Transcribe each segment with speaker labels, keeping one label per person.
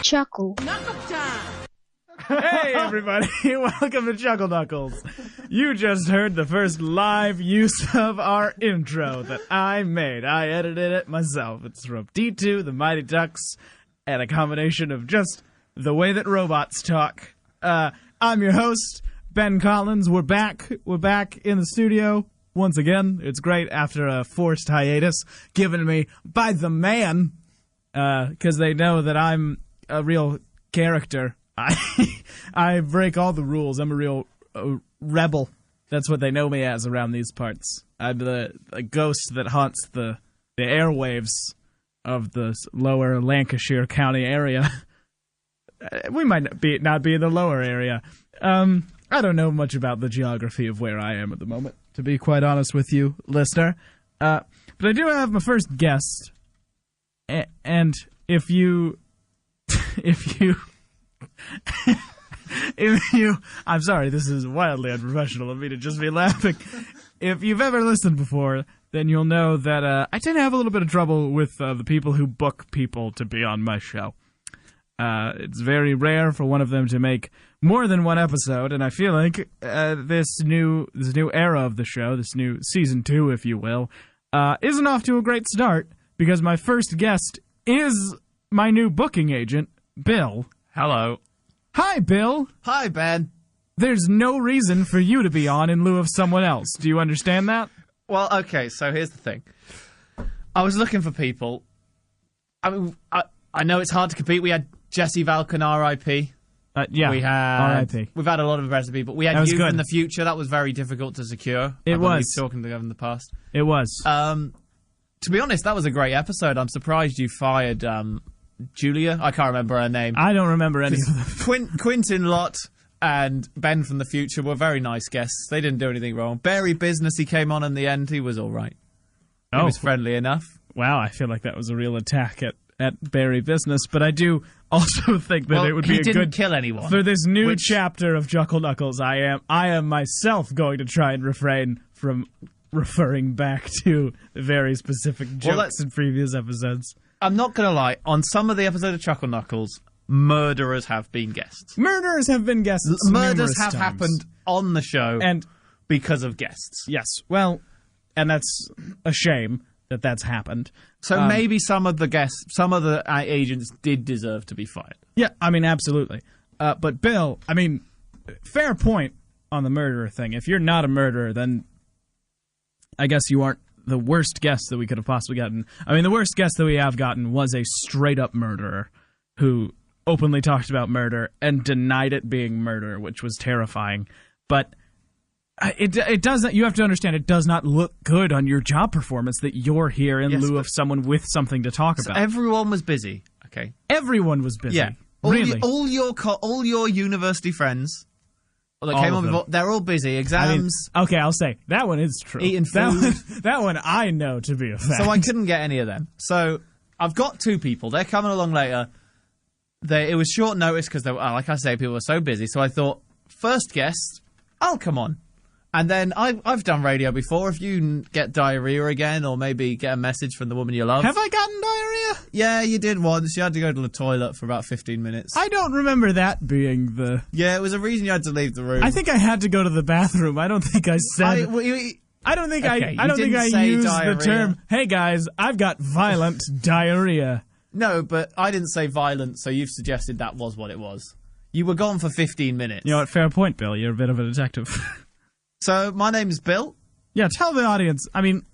Speaker 1: Chuckle.
Speaker 2: Hey everybody, welcome to Chuckle Knuckles. You just heard the first live use of our intro that I made. I edited it myself. It's from D2, the Mighty Ducks, and a combination of just the way that robots talk. I'm your host, Ben Collins. We're back in the studio once again. It's great after a forced hiatus given me by the man, because they know that I'm a real character. I break all the rules. I'm a real rebel. That's what they know me as around these parts. I'm the ghost that haunts the airwaves of the lower Lancashire County area. We might not be in the lower area. I don't know much about the geography of where I am at the moment, to be quite honest with you, listener. But I do have my first guest. And if you... I'm sorry, this is wildly unprofessional of me to just be laughing. If you've ever listened before, then you'll know that I tend to have a little bit of trouble with the people who book people to be on my show. It's very rare for one of them to make more than one episode, and I feel like this new era of the show, this new season 2, if you will, isn't off to a great start, because my first guest is my new booking agent, Bill.
Speaker 3: Hello.
Speaker 2: Hi, Bill.
Speaker 3: Hi, Ben.
Speaker 2: There's no reason for you to be on in lieu of someone else. Do you understand that?
Speaker 3: Well, okay, so here's the thing. I was looking for people. I mean, I know it's hard to compete. We had Jesse Valken, R.I.P.
Speaker 2: Yeah,
Speaker 3: we had
Speaker 2: R.I.P.
Speaker 3: We've had a lot of impressive people. We had Youth in the Future. That was very difficult to secure.
Speaker 2: It was.
Speaker 3: Talking to them in the past.
Speaker 2: It was.
Speaker 3: To be honest, that was a great episode. I'm surprised you fired Julia. I can't remember her name.
Speaker 2: I don't remember any of them.
Speaker 3: Quentin Lott and Ben from the future were very nice guests. They didn't do anything wrong. Barry Business, he came on in the end. He was all right. He was friendly enough.
Speaker 2: Wow, I feel like that was a real attack at Barry Business, but I do also think that it would be
Speaker 3: didn't kill anyone.
Speaker 2: For this new chapter of Chuckle Knuckles, I am myself going to try and refrain from referring back to very specific jokes in previous episodes.
Speaker 3: I'm not going to lie. On some of the episodes of Chuckle Knuckles, murderers have been guests.
Speaker 2: Murders have been guests.
Speaker 3: Murders have happened on the show and because of guests.
Speaker 2: Yes. Well, and that's a shame that that's happened.
Speaker 3: So maybe some of the guests, some of the agents did deserve to be fired.
Speaker 2: Yeah, I mean, absolutely. But Bill, I mean, fair point on the murderer thing. If you're not a murderer, then I guess you aren't the worst guest that we could have possibly gotten. I mean, the worst guest that we have gotten was a straight-up murderer who openly talked about murder and denied it being murder, which was terrifying. But it doesn't. You have to understand, it does not look good on your job performance that you're here in lieu of someone with something to talk about.
Speaker 3: Everyone was busy. Okay,
Speaker 2: everyone was busy.
Speaker 3: Yeah,
Speaker 2: really.
Speaker 3: All your university friends. Well, came on before. They're all busy. Exams.
Speaker 2: I mean, okay, I'll say that one is true.
Speaker 3: Eating food.
Speaker 2: That one I know to be a fact.
Speaker 3: So I couldn't get any of them. So I've got 2 people. They're coming along later. It was short notice because, like I say, people were so busy. So I thought, first guest, I'll come on. And then I've done radio before. If you get diarrhea again, or maybe get a message from the woman you love.
Speaker 2: Have I gotten diarrhea?
Speaker 3: Yeah, you did once. You had to go to the toilet for about 15 minutes.
Speaker 2: I don't remember that being the...
Speaker 3: Yeah, it was a reason you had to leave the room.
Speaker 2: I think I had to go to the bathroom. I don't think I said... I don't think I used the term, hey guys, I've got violent diarrhea.
Speaker 3: No, but I didn't say violent, so you've suggested that was what it was. You were gone for 15 minutes.
Speaker 2: You know what, fair point, Bill. You're a bit of a detective.
Speaker 3: So, my name's Bill.
Speaker 2: Yeah, tell the audience. I mean,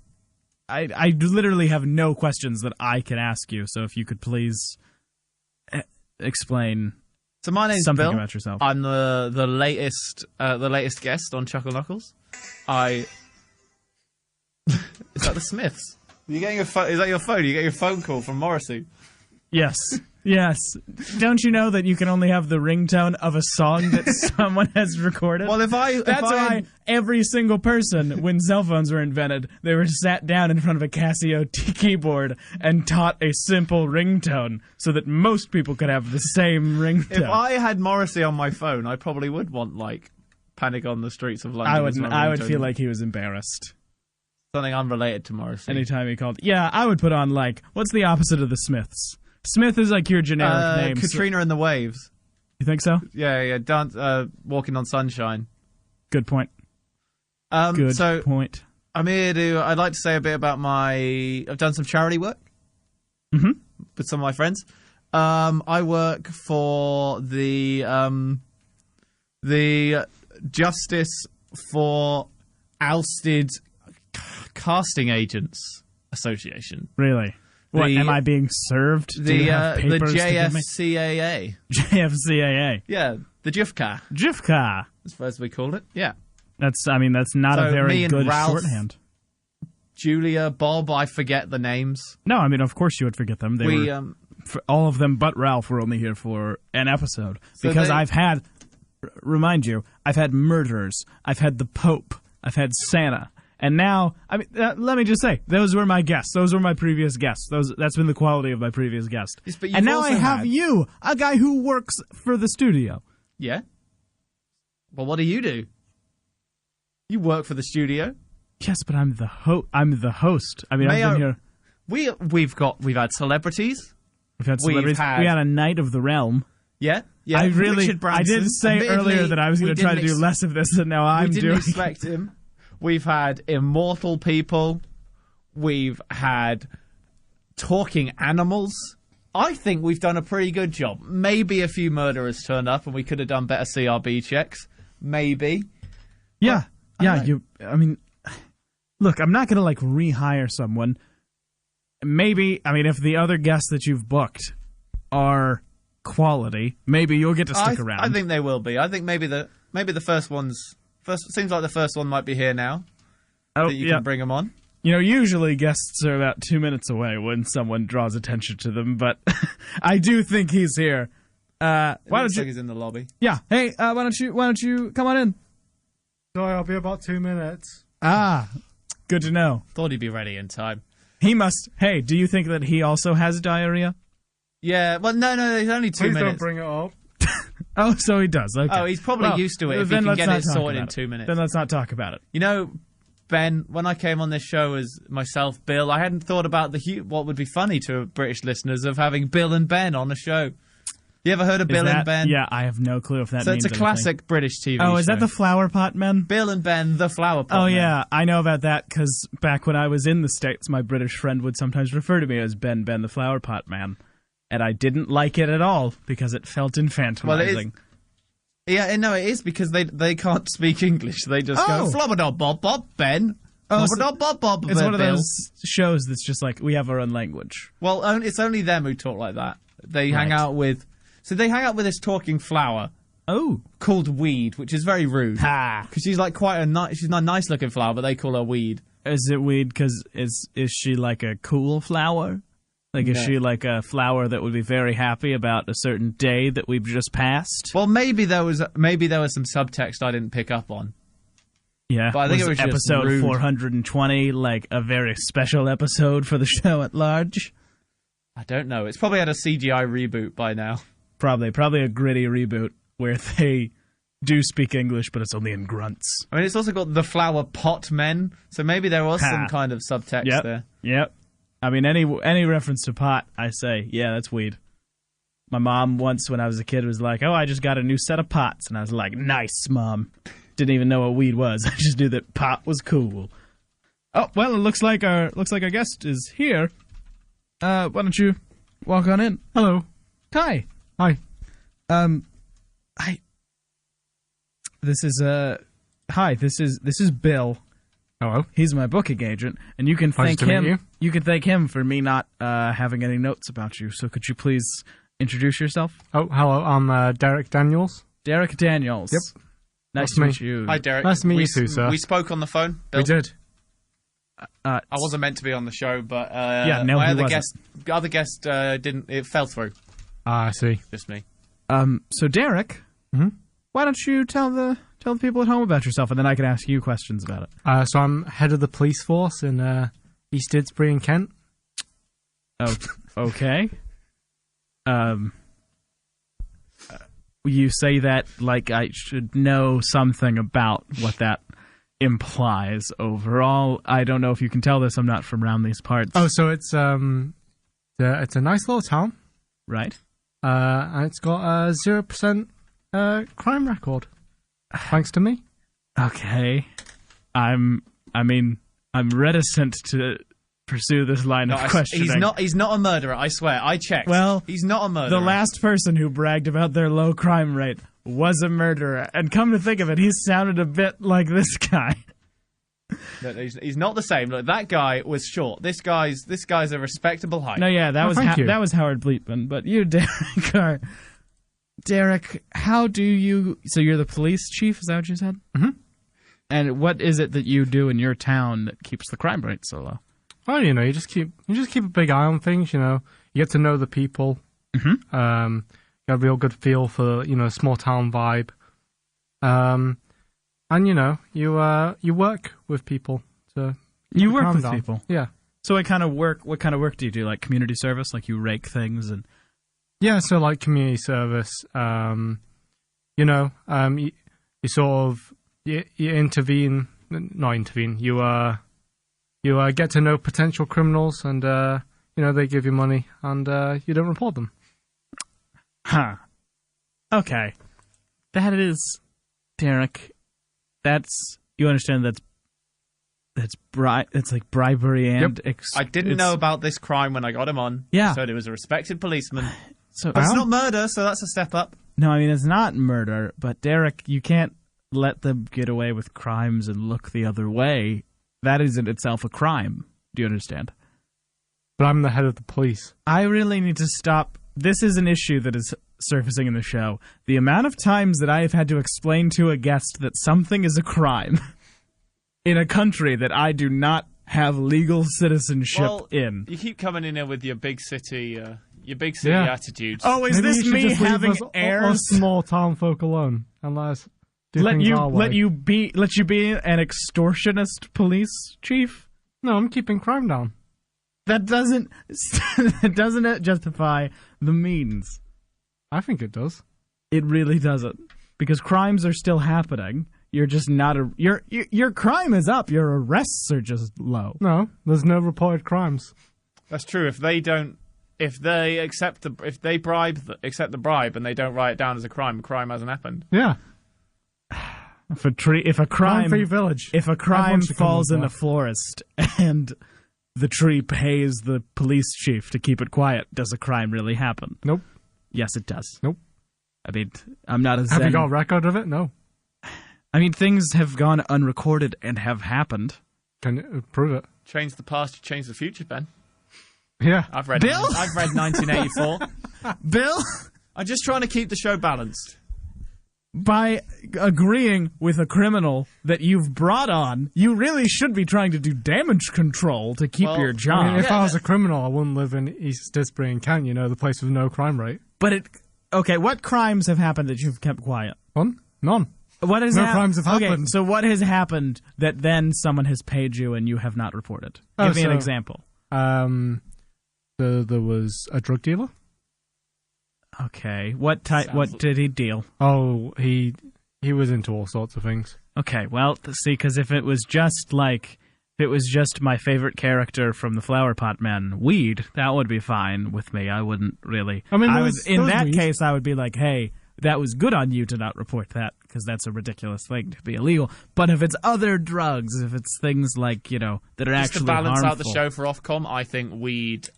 Speaker 2: I literally have no questions that I can ask you, so if you could please explain
Speaker 3: my name's
Speaker 2: something
Speaker 3: Bill.
Speaker 2: About yourself.
Speaker 3: I'm the latest guest on Chuckle Knuckles. Is that the Smiths? Are you getting your phone? Is that your phone? You get your phone call from Morrissey?
Speaker 2: Yes. Yes. Don't you know that you can only have the ringtone of a song that someone has recorded?
Speaker 3: Well,
Speaker 2: That's why every single person, when cell phones were invented, they were sat down in front of a Casio keyboard and taught a simple ringtone so that most people could have the same ringtone.
Speaker 3: If I had Morrissey on my phone, I probably would want, like, Panic on the Streets of London.
Speaker 2: I would feel like he was embarrassed.
Speaker 3: Something unrelated to Morrissey.
Speaker 2: Anytime he called. Yeah, I would put on, like, what's the opposite of the Smiths? Smith is like your generic name.
Speaker 3: Katrina and the Waves.
Speaker 2: You think so?
Speaker 3: Yeah. Walking on Sunshine.
Speaker 2: Good point.
Speaker 3: Good
Speaker 2: point.
Speaker 3: I'm here I'd like to say a bit about I've done some charity work. With some of my friends. I work for the Justice for Ousted Casting Agents Association.
Speaker 2: Really? What, am I being served? Do you have papers
Speaker 3: the JFCAA.
Speaker 2: JFCAA.
Speaker 3: Yeah, the JIFCA.
Speaker 2: JIFCA.
Speaker 3: As we called it. Yeah.
Speaker 2: That's not a very good
Speaker 3: Ralph,
Speaker 2: shorthand.
Speaker 3: Julia, Bob, I forget the names.
Speaker 2: No, I mean, of course you would forget them. All of them but Ralph were only here for an episode. Because I've had, remind you, I've had murderers, I've had the Pope, I've had Santa, and now, let me just say, those were my guests. Those were my previous guests. That's been the quality of my previous guest.
Speaker 3: Yes, but
Speaker 2: and now I have you, a guy who works for the studio.
Speaker 3: Yeah? Well, what do? You work for the studio?
Speaker 2: Yes, but I'm the host. I mean, I've been here.
Speaker 3: We've had celebrities.
Speaker 2: We've had celebrities. We had a Knight of the Realm.
Speaker 3: Yeah.
Speaker 2: I did say earlier that I was going to try to do less of this than now I'm doing.
Speaker 3: We didn't expect him. We've had immortal people. We've had talking animals. I think we've done a pretty good job. Maybe a few murderers turned up and we could have done better CRB checks. Maybe.
Speaker 2: Yeah. Look, I'm not going to rehire someone. Maybe, if the other guests that you've booked are quality, maybe you'll get to stick around.
Speaker 3: I think they will be. I think maybe the first one's seems like the first one might be here now.
Speaker 2: Oh,
Speaker 3: that you can bring them on.
Speaker 2: Usually guests are about 2 minutes away when someone draws attention to them, but I do think he's here. Why don't you?
Speaker 3: He's in the lobby.
Speaker 2: Yeah. Hey, why don't you come on in?
Speaker 1: Sorry, I'll be about 2 minutes.
Speaker 2: Ah, good to know.
Speaker 3: Thought he'd be ready in time.
Speaker 2: He must. Hey, do you think that he also has diarrhea?
Speaker 3: Yeah. Well, no. There's only 2 minutes.
Speaker 1: Please don't bring it up.
Speaker 2: Oh, so he does. Okay.
Speaker 3: Oh, he's probably used to it. If he can get it sorted in 2 minutes.
Speaker 2: Then let's not talk about it.
Speaker 3: Ben, when I came on this show as myself, Bill, I hadn't thought about what would be funny to British listeners of having Bill and Ben on a show. You ever heard of Bill and Ben?
Speaker 2: Yeah, I have no clue if that means
Speaker 3: So it's a classic British TV show.
Speaker 2: Oh, is that the Flower Pot Men?
Speaker 3: Bill and Ben, the Flower Pot Men.
Speaker 2: Yeah, I know about that because back when I was in the States, my British friend would sometimes refer to me as Ben the Flower Pot Man. And I didn't like it at all because it felt infantilizing.
Speaker 3: Well, it is because they can't speak English. They just go, flobber-dob-bob-bob, Ben. Flobber-dob-bob-bob,
Speaker 2: It's one of
Speaker 3: Bill.
Speaker 2: those shows that's just like, we have our own language.
Speaker 3: Well, it's only them who talk like that. They hang out with this talking flower.
Speaker 2: Oh.
Speaker 3: Called Weed, which is very rude.
Speaker 2: Ha!
Speaker 3: Because she's she's not a nice looking flower, but they call her Weed.
Speaker 2: Is it Weed because is she like a cool flower? Is she like a flower that would be very happy about a certain day that we've just passed?
Speaker 3: Well, maybe there was some subtext I didn't pick up on.
Speaker 2: Yeah,
Speaker 3: but I think it was
Speaker 2: episode
Speaker 3: just
Speaker 2: 420, like a very special episode for the show at large.
Speaker 3: I don't know. It's probably had a CGI reboot by now.
Speaker 2: Probably a gritty reboot where they do speak English, but it's only in grunts.
Speaker 3: I mean, it's also got the Flower Pot Men, so maybe there was some kind of subtext there.
Speaker 2: Yep. I mean, any reference to pot, I say, yeah, that's weed. My mom once, when I was a kid, was like, "Oh, I just got a new set of pots," and I was like, "Nice, Mom." Didn't even know what weed was. I just knew that pot was cool. Oh, well, it looks like our guest is here. Why don't you walk on in?
Speaker 1: Hello.
Speaker 2: Hi.
Speaker 1: Hi.
Speaker 2: This is Bill.
Speaker 1: Hello.
Speaker 2: He's my booking agent, and you can thank him. You can thank him for me not having any notes about you. So could you please introduce yourself?
Speaker 1: Oh, hello. I'm Derek Daniels.
Speaker 2: Derek Daniels.
Speaker 1: Yep.
Speaker 2: Nice to meet you.
Speaker 3: Hi, Derek.
Speaker 1: Nice to meet you too, sir.
Speaker 3: We spoke on the phone, Bill.
Speaker 1: We did.
Speaker 3: I wasn't meant to be on the show, but
Speaker 2: my
Speaker 3: other guest didn't. It fell through.
Speaker 1: I see.
Speaker 3: Just me.
Speaker 2: So Derek, why don't you tell the people at home about yourself, and then I can ask you questions about it.
Speaker 1: So I'm head of the police force in East Didsbury in Kent.
Speaker 2: Oh, okay. You say that like I should know something about what that implies overall. I don't know if you can tell this. I'm not from around these parts.
Speaker 1: Oh, so it's a nice little town.
Speaker 2: Right.
Speaker 1: And it's got a 0% crime record. Thanks to me.
Speaker 2: Okay. I'm reticent to pursue this line of questioning.
Speaker 3: He's not a murderer, I swear. I checked.
Speaker 2: Well,
Speaker 3: he's not a murderer.
Speaker 2: The last person who bragged about their low crime rate was a murderer. And come to think of it, he sounded a bit like this guy.
Speaker 3: No, he's not the same. Look, that guy was short. This guy's a respectable height.
Speaker 2: No, yeah, that
Speaker 1: thank
Speaker 2: was Howard Bleepman, but you, Derek, are... Derek, how do you... So you're the police chief, is that what you said?
Speaker 1: Mm-hmm.
Speaker 2: And what is it that you do in your town that keeps the crime rate so low?
Speaker 1: Well, you just keep a big eye on things. You get to know the people.
Speaker 2: Mm-hmm.
Speaker 1: Got a real good feel for small town vibe. And you work with people to
Speaker 2: You work with
Speaker 1: down.
Speaker 2: people.
Speaker 1: Yeah.
Speaker 2: So what kind of work do you do? Like community service? Like you rake things and...
Speaker 1: Yeah, so like community service, you sort of you intervene, not intervene. You get to know potential criminals, and they give you money, and you don't report them.
Speaker 2: Huh. Okay. That is, Derek. You understand that's like bribery and...
Speaker 1: Yep.
Speaker 3: I didn't know about this crime when I got him on.
Speaker 2: Yeah.
Speaker 3: So it was a respected policeman.
Speaker 2: So
Speaker 3: But it's not murder, so that's a step up.
Speaker 2: No, I mean, it's not murder, but Derek, you can't let them get away with crimes and look the other way. That is in itself a crime. Do you understand?
Speaker 1: But I'm the head of the police.
Speaker 2: I really need to stop. This is an issue that is surfacing in the show. The amount of times that I have had to explain to a guest that something is a crime in a country that I do not have legal citizenship in.
Speaker 3: You keep coming in here with your big city
Speaker 1: Yeah.
Speaker 3: attitude.
Speaker 2: Oh, is
Speaker 1: Maybe
Speaker 2: this
Speaker 1: you should
Speaker 2: me
Speaker 1: just leave
Speaker 2: having
Speaker 1: us
Speaker 2: airs?
Speaker 1: small town folk alone and let us do
Speaker 2: Let
Speaker 1: things our way.
Speaker 2: you be an extortionist police chief?
Speaker 1: No, I'm keeping crime down.
Speaker 2: That doesn't justify the means.
Speaker 1: I think it does.
Speaker 2: It really doesn't, because crimes are still happening. You're just not your crime is up. Your arrests are just low.
Speaker 1: No, there's no reported crimes.
Speaker 3: That's true. If they accept the bribe and they don't write it down as a crime hasn't happened.
Speaker 1: Yeah.
Speaker 2: If a
Speaker 1: Crime-free village.
Speaker 2: If a crime
Speaker 1: Everyone should come
Speaker 2: falls
Speaker 1: with
Speaker 2: in
Speaker 1: that.
Speaker 2: the forest and the tree pays the police chief to keep it quiet, does a crime really happen?
Speaker 1: Nope.
Speaker 2: Yes, it does.
Speaker 1: Nope.
Speaker 2: I mean, I'm not a
Speaker 1: Have
Speaker 2: Zen.
Speaker 1: you got a record of it? No.
Speaker 2: I mean, things have gone unrecorded and have happened.
Speaker 1: Can you prove it?
Speaker 3: Change the past, you change the future, Ben.
Speaker 1: Yeah.
Speaker 3: I've read
Speaker 2: Bill?
Speaker 3: 1984.
Speaker 2: Bill,
Speaker 3: I'm just trying to keep the show balanced.
Speaker 2: by agreeing with a criminal that you've brought on, you really should be trying to do damage control to keep
Speaker 3: Well,
Speaker 2: your job.
Speaker 1: I mean, if
Speaker 3: Yeah,
Speaker 1: I was a criminal, I wouldn't live in East Disbury and Kent, the place with no crime rate.
Speaker 2: But okay, what crimes have happened that you've kept quiet?
Speaker 1: None.
Speaker 2: What has
Speaker 1: No crimes have
Speaker 2: Okay,
Speaker 1: happened.
Speaker 2: so what has happened that then someone has paid you and you have not reported? Give me an example.
Speaker 1: There was a drug dealer.
Speaker 2: Okay, what did he deal?
Speaker 1: Oh, he was into all sorts of things.
Speaker 2: Okay, well, see, because if it was just my favorite character from the Flower Pot Men, weed, that would be fine with me. I wouldn't really.
Speaker 1: I mean,
Speaker 2: in that
Speaker 1: weed.
Speaker 2: case, I would be like, hey, that was good on you to not report that, because that's a ridiculous thing to be illegal. But if it's other drugs, if it's things like, that are
Speaker 3: Just
Speaker 2: actually
Speaker 3: to balance
Speaker 2: harmful.
Speaker 3: out the show for Ofcom, I think weed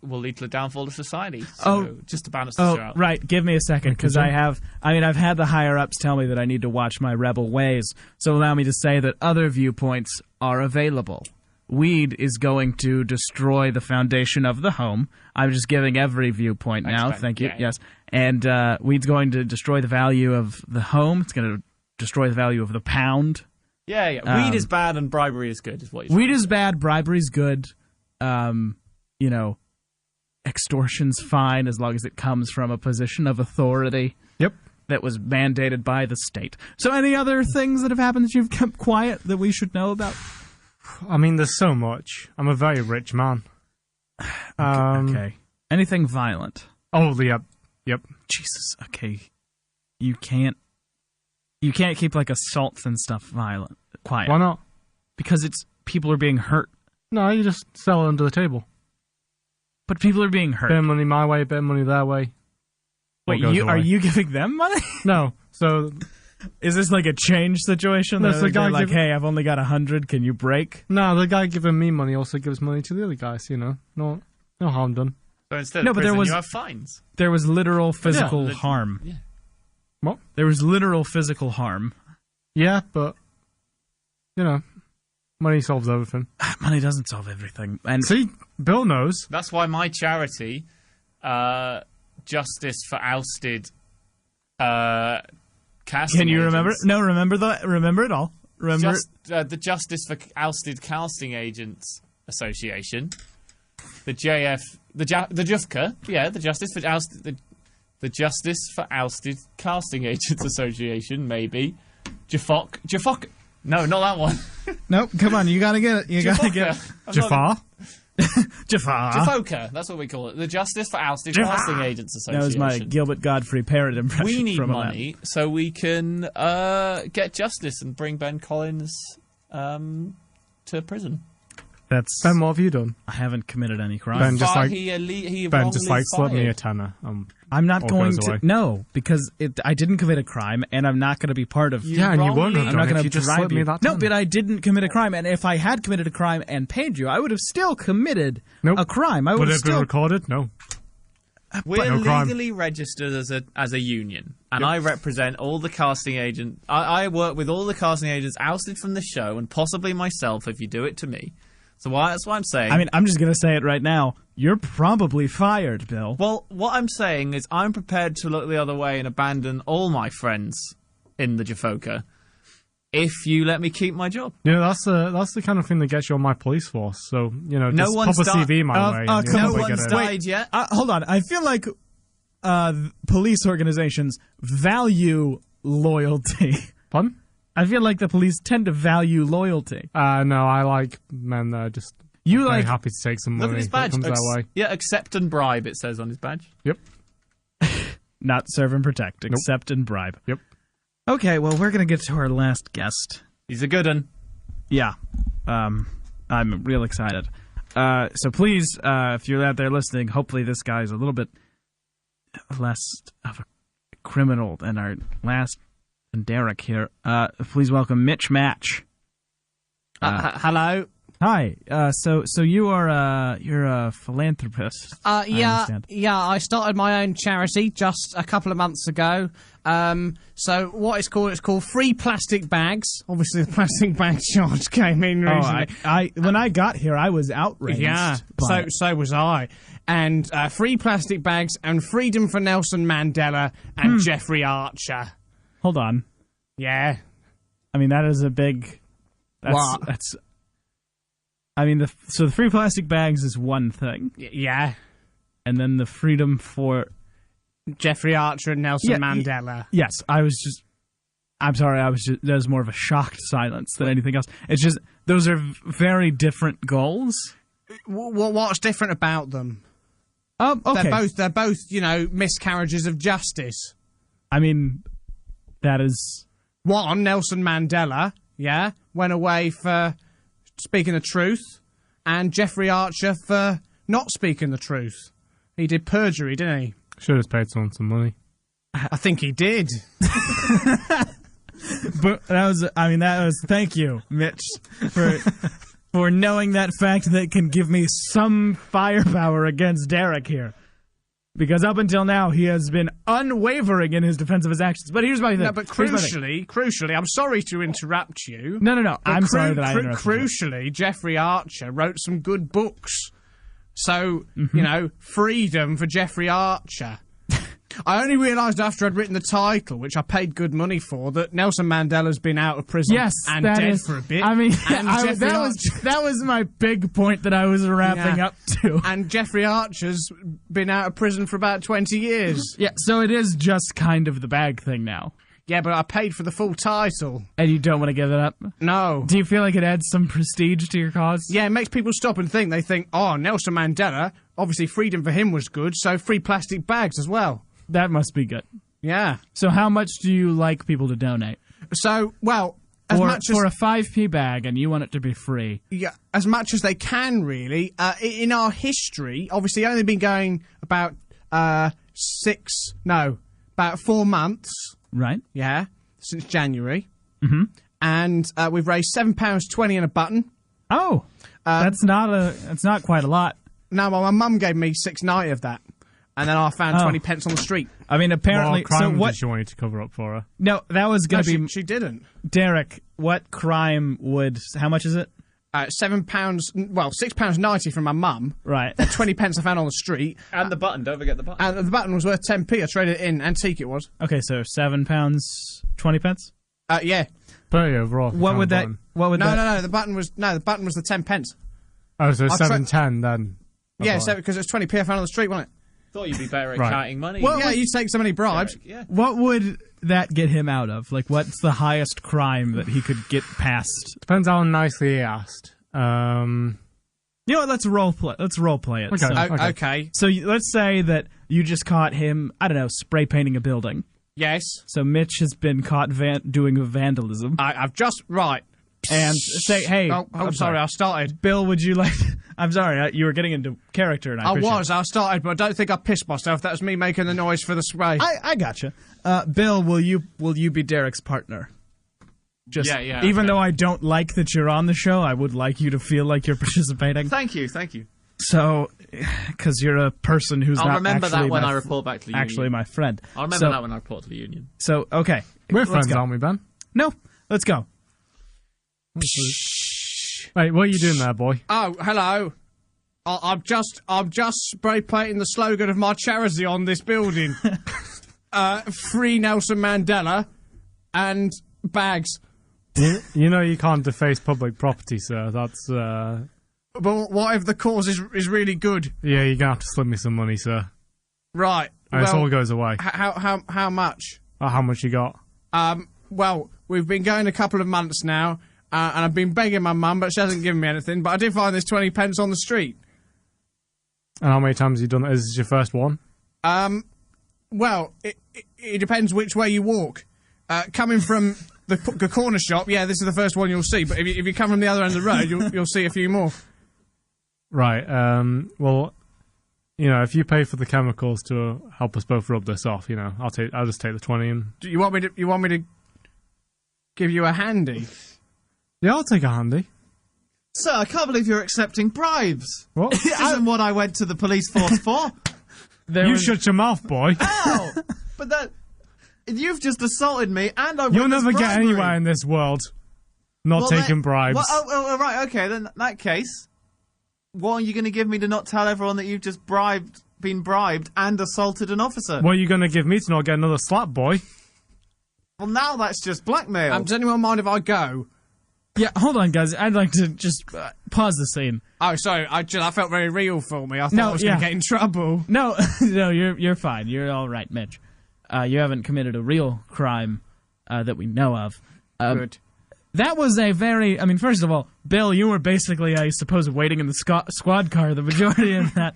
Speaker 3: will lead to the downfall of society. So just to balance the show out.
Speaker 2: Right. Give me a second, because I've had the higher-ups tell me that I need to watch my rebel ways, so allow me to say that other viewpoints are available. Weed is going to destroy the foundation of the home. I'm just giving every viewpoint now.
Speaker 3: Ben.
Speaker 2: Thank you.
Speaker 3: Yeah.
Speaker 2: Yes. And weed's going to destroy the value of the home. It's going to destroy the value of the pound.
Speaker 3: Yeah. Weed is bad and bribery is good, is what you're
Speaker 2: Weed
Speaker 3: saying.
Speaker 2: is bad. Bribery's good. Extortion's fine as long as it comes from a position of authority.
Speaker 1: Yep.
Speaker 2: That was mandated by the state. So any other things that have happened that you've kept quiet that we should know about?
Speaker 1: I mean, there's so much. I'm a very rich man.
Speaker 2: Okay. Anything violent?
Speaker 1: Oh, yep.
Speaker 2: Jesus. Okay. You can't keep like assaults and stuff quiet.
Speaker 1: Why not?
Speaker 2: Because people are being hurt.
Speaker 1: No, you just sell it under the table.
Speaker 2: But people are being hurt.
Speaker 1: Bit of money my way, bit of money their way.
Speaker 2: Wait,
Speaker 1: What goes
Speaker 2: are
Speaker 1: away?
Speaker 2: you giving them money?
Speaker 1: No. So
Speaker 2: Is this like a change situation?
Speaker 1: No, so the guy
Speaker 2: They're like,
Speaker 1: give-
Speaker 2: hey, I've only got 100. Can you break?
Speaker 1: no, the guy giving me money also gives money to the other guys. You know, no harm done.
Speaker 3: So instead
Speaker 2: No,
Speaker 3: of
Speaker 2: but there
Speaker 3: prison,
Speaker 2: was-
Speaker 3: you have fines.
Speaker 2: There was literal physical
Speaker 3: lit-
Speaker 2: harm.
Speaker 3: yeah.
Speaker 1: What?
Speaker 2: There was literal physical harm.
Speaker 1: Yeah, but you know, money solves everything.
Speaker 2: Money doesn't solve everything. And
Speaker 1: See, Bill knows.
Speaker 3: That's why my charity, Justice for Ousted Casting
Speaker 2: can you remember?
Speaker 3: Agents,
Speaker 2: No, remember it all. Remember
Speaker 3: the Justice for Ousted Casting Agents Association, the JUFCA, yeah, the Justice for Ousted, the Justice for Ousted Casting Agents Association, maybe. Jafok. No, not that one.
Speaker 2: Nope, come on, you gotta get it. You gotta get it.
Speaker 1: Jafar.
Speaker 2: Jafar.
Speaker 3: Jafoka, that's what we call it. The Justice for Ousted Casting Agents
Speaker 2: That
Speaker 3: Association.
Speaker 2: was my Gilbert Godfrey parrot impression.
Speaker 3: We need
Speaker 2: from
Speaker 3: money so we can get justice and bring Ben Collins to prison.
Speaker 2: That's.
Speaker 1: Ben, what have you done?
Speaker 2: I haven't committed any crime.
Speaker 1: Ben, just like
Speaker 3: he
Speaker 1: Ben, just like slip me a
Speaker 3: fired.
Speaker 1: tenner.
Speaker 2: I'm not
Speaker 1: all
Speaker 2: going
Speaker 1: goes
Speaker 2: to.
Speaker 1: away.
Speaker 2: No, because I didn't commit a crime, and I'm not going to be part of.
Speaker 1: Yeah, and you
Speaker 3: wrongly-
Speaker 1: won't have
Speaker 2: I'm
Speaker 1: done
Speaker 2: not
Speaker 1: it
Speaker 2: going
Speaker 1: if
Speaker 2: to
Speaker 1: you just
Speaker 2: bribe
Speaker 1: slip me
Speaker 2: you.
Speaker 1: that
Speaker 2: No,
Speaker 1: tenner.
Speaker 2: but I didn't commit a crime, and if I had committed a crime and paid you, I would have still committed
Speaker 1: Nope.
Speaker 2: a crime. I would
Speaker 1: Would
Speaker 2: have
Speaker 1: it have been
Speaker 2: still.
Speaker 1: recorded? No.
Speaker 3: We're
Speaker 1: no crime.
Speaker 3: legally registered as a union, and I represent all the casting agents. I work with all the casting agents ousted from the show, and possibly myself if you do it to me. So that's why I'm saying.
Speaker 2: I mean, I'm just going to say it right now. You're probably fired, Bill.
Speaker 3: well, what I'm saying is I'm prepared to look the other way and abandon all my friends in the Jafoka if you let me keep my job.
Speaker 1: You know, that's the kind of thing that gets you on my police force. So, you know,
Speaker 3: No
Speaker 1: just
Speaker 3: one's
Speaker 1: pop a
Speaker 3: done-
Speaker 1: CV my way. and you'll
Speaker 2: come
Speaker 3: No
Speaker 2: on,
Speaker 1: probably
Speaker 3: one's
Speaker 1: get in.
Speaker 3: died yet.
Speaker 2: Hold on. I feel like police organizations value loyalty.
Speaker 1: Pardon?
Speaker 2: I feel like the police tend to value loyalty.
Speaker 1: No, I like men that are just
Speaker 2: You
Speaker 1: very
Speaker 2: like
Speaker 1: happy to take some
Speaker 3: Look
Speaker 1: money.
Speaker 3: at his
Speaker 1: That
Speaker 3: badge.
Speaker 1: comes their way.
Speaker 3: Yeah, accept and bribe, it says on his badge.
Speaker 1: Yep.
Speaker 2: not serve and protect, accept and bribe.
Speaker 1: Yep.
Speaker 2: Okay, well, we're going to get to our last guest.
Speaker 3: He's a good one.
Speaker 2: Yeah. I'm real excited. So please, if you're out there listening, hopefully this guy's a little bit less of a criminal than our last and Derek here. Please welcome Mitch Match.
Speaker 4: Hello.
Speaker 2: Hi. So you're a philanthropist. I understand.
Speaker 4: I started my own charity just a couple of months ago. So what it's called Free Plastic Bags. Obviously, the plastic bag charge came in recently.
Speaker 2: I when I got here, I was outraged.
Speaker 4: Yeah,
Speaker 2: by it.
Speaker 4: so was I. And free plastic bags and freedom for Nelson Mandela and Jeffrey Archer.
Speaker 2: Hold on.
Speaker 4: Yeah.
Speaker 2: I mean, that is a big.
Speaker 4: What?
Speaker 2: That's. I mean, so the free plastic bags is one thing,
Speaker 4: Yeah.
Speaker 2: and then the freedom for.
Speaker 4: Jeffrey Archer and Nelson
Speaker 2: Yeah,
Speaker 4: Mandela.
Speaker 2: Yes, I'm sorry. That was more of a shocked silence than anything else. It's just those are very different goals.
Speaker 4: What's different about them?
Speaker 2: Okay.
Speaker 4: They're both, miscarriages of justice.
Speaker 2: I mean, that is.
Speaker 4: One, Nelson Mandela, went away for speaking the truth, and Jeffrey Archer for not speaking the truth. He did perjury, didn't he?
Speaker 1: Should have paid someone some money.
Speaker 4: I think he did.
Speaker 2: But that was. Thank you, Mitch, for knowing that fact that can give me some firepower against Derek here. Because up until now, he has been unwavering in his defense of his actions. But here's my thing.
Speaker 4: No, but crucially, I'm sorry to interrupt you.
Speaker 2: No.
Speaker 4: But
Speaker 2: I'm sorry that I interrupted you.
Speaker 4: Crucially, Jeffrey Archer wrote some good books. So, freedom for Jeffrey Archer. I only realised after I'd written the title, which I paid good money for, that Nelson Mandela's been out of prison and dead for a bit.
Speaker 2: I mean,
Speaker 4: And
Speaker 2: that was my big point that I was wrapping up to.
Speaker 4: And Jeffrey Archer's been out of prison for about 20 years.
Speaker 2: Yeah, so it is just kind of the bag thing now.
Speaker 4: Yeah, but I paid for the full title.
Speaker 2: And you don't want to give it up?
Speaker 4: No.
Speaker 2: Do you feel like it adds some prestige to your cause?
Speaker 4: Yeah, it makes people stop and think. They think, oh, Nelson Mandela, obviously freedom for him was good, so free plastic bags as well.
Speaker 2: That must be good.
Speaker 4: Yeah.
Speaker 2: So how much do you like people to donate?
Speaker 4: So, well,
Speaker 2: for a 5p bag, and you want it to be free.
Speaker 4: Yeah, as much as they can, really. In our history, obviously, only been going about 4 months.
Speaker 2: Right.
Speaker 4: Yeah, since January.
Speaker 2: Mm-hmm.
Speaker 4: And we've raised £7.20 and a button.
Speaker 2: Oh, that's not quite a lot.
Speaker 4: No, well, my mum gave me £6.90 of that, and then I found 20 pence on the street.
Speaker 2: I mean, apparently.
Speaker 1: What crime
Speaker 2: so what?
Speaker 1: did she want you to cover up for her?
Speaker 2: No, that was going to be.
Speaker 4: She didn't.
Speaker 2: Derek, what crime would? How much is it?
Speaker 4: £7. Well, £6.90 from my mum.
Speaker 2: Right.
Speaker 4: 20 pence I found on the street.
Speaker 3: And the button. Don't forget the button.
Speaker 4: And the button was worth 10p. I traded it in. Antique it was.
Speaker 2: Okay, so £7.20.
Speaker 4: Yeah.
Speaker 1: Plenty overall.
Speaker 2: What would that? What would that?
Speaker 4: No. The button was the 10 pence.
Speaker 1: Oh, so
Speaker 4: I'll
Speaker 1: 7.10 then.
Speaker 4: Yeah, because it was 20p I found on the street, wasn't it?
Speaker 3: Thought you'd be better at
Speaker 1: Right.
Speaker 3: counting money.
Speaker 4: Well, yeah, you take so many bribes.
Speaker 3: Yeah.
Speaker 2: What would that get him out of? Like, what's the highest crime that he could get past?
Speaker 1: Depends how nicely he asked.
Speaker 2: You know what? Let's role play it.
Speaker 1: Okay.
Speaker 2: So,
Speaker 4: Okay.
Speaker 2: so let's say that you just caught him. I don't know, spray painting a building.
Speaker 4: Yes.
Speaker 2: So Mitch has been caught doing vandalism,
Speaker 4: I've just right.
Speaker 2: and say, "Hey,
Speaker 4: I'm sorry. I started.
Speaker 2: Bill, would you like?" I'm sorry, you were getting into character, and I appreciate
Speaker 4: I started, but I don't think I pissed myself. That was me making the noise for the spray.
Speaker 2: I gotcha. Bill, will you be Derek's partner? Just,
Speaker 3: Yeah,
Speaker 2: even
Speaker 3: okay.
Speaker 2: though I don't like that you're on the show, I would like you to feel like you're participating.
Speaker 3: Thank you.
Speaker 2: So, because you're a person who's
Speaker 3: I'll
Speaker 2: not
Speaker 3: remember
Speaker 2: actually
Speaker 3: that when
Speaker 2: my
Speaker 3: I report back to the union.
Speaker 2: actually my friend.
Speaker 3: I'll remember
Speaker 2: So-
Speaker 3: that when I report to the union.
Speaker 2: So, okay,
Speaker 1: We're
Speaker 2: let's
Speaker 1: friends,
Speaker 2: go.
Speaker 1: aren't we, Ben?
Speaker 2: No, let's go.
Speaker 1: Wait, what are you doing there, boy?
Speaker 4: Oh, hello. I'm just spray painting the slogan of my charity on this building. Free Nelson Mandela and bags.
Speaker 1: You know you can't deface public property, sir. That's,
Speaker 4: But what if the cause is really good?
Speaker 1: yeah, you're gonna have to slip me some money, sir.
Speaker 4: Right.
Speaker 1: And this
Speaker 4: Well,
Speaker 1: all goes away.
Speaker 4: how much?
Speaker 1: How much you got?
Speaker 4: Well, we've been going a couple of months now, and I've been begging my mum, but she hasn't given me anything. But I did find this 20 pence on the street.
Speaker 1: And how many times have you done it? Is this your first one?
Speaker 4: Well, it depends which way you walk. Coming from the corner shop, yeah, this is the first one you'll see. But if you come from the other end of the road, you'll see a few more.
Speaker 1: Right, well, you know, if you pay for the chemicals to help us both rub this off, you know, I'll just take the 20 and...
Speaker 4: Do you want me to give you a handy?
Speaker 1: Yeah, I'll take a handy.
Speaker 3: Sir, I can't believe you're accepting bribes.
Speaker 1: What?
Speaker 3: This isn't what I went to the police force for.
Speaker 1: You shut your mouth, boy.
Speaker 3: Ow! But that... You've just assaulted me, and I
Speaker 1: You'll
Speaker 3: witnessed
Speaker 1: never get
Speaker 3: bribery.
Speaker 1: anywhere in this world not
Speaker 3: Well,
Speaker 1: taking
Speaker 3: then-
Speaker 1: bribes.
Speaker 3: Well, oh, right, okay, then in that case, what are you going to give me to not tell everyone that you've just been bribed and assaulted an officer?
Speaker 1: What are you going to give me to not get another slap, boy?
Speaker 3: Well, now that's just blackmail.
Speaker 4: Does anyone mind if I go?
Speaker 2: Yeah, hold on, guys. I'd like to just pause the scene.
Speaker 4: Oh, sorry. I felt very real for me. I thought
Speaker 2: No,
Speaker 4: I was going
Speaker 2: yeah.
Speaker 4: to get in trouble.
Speaker 2: No, no, you're fine. You're all right, Mitch. You haven't committed a real crime that we know of.
Speaker 4: Good.
Speaker 2: That was a very... I mean, first of all, Bill, you were basically, I suppose, waiting in the squad car the majority of that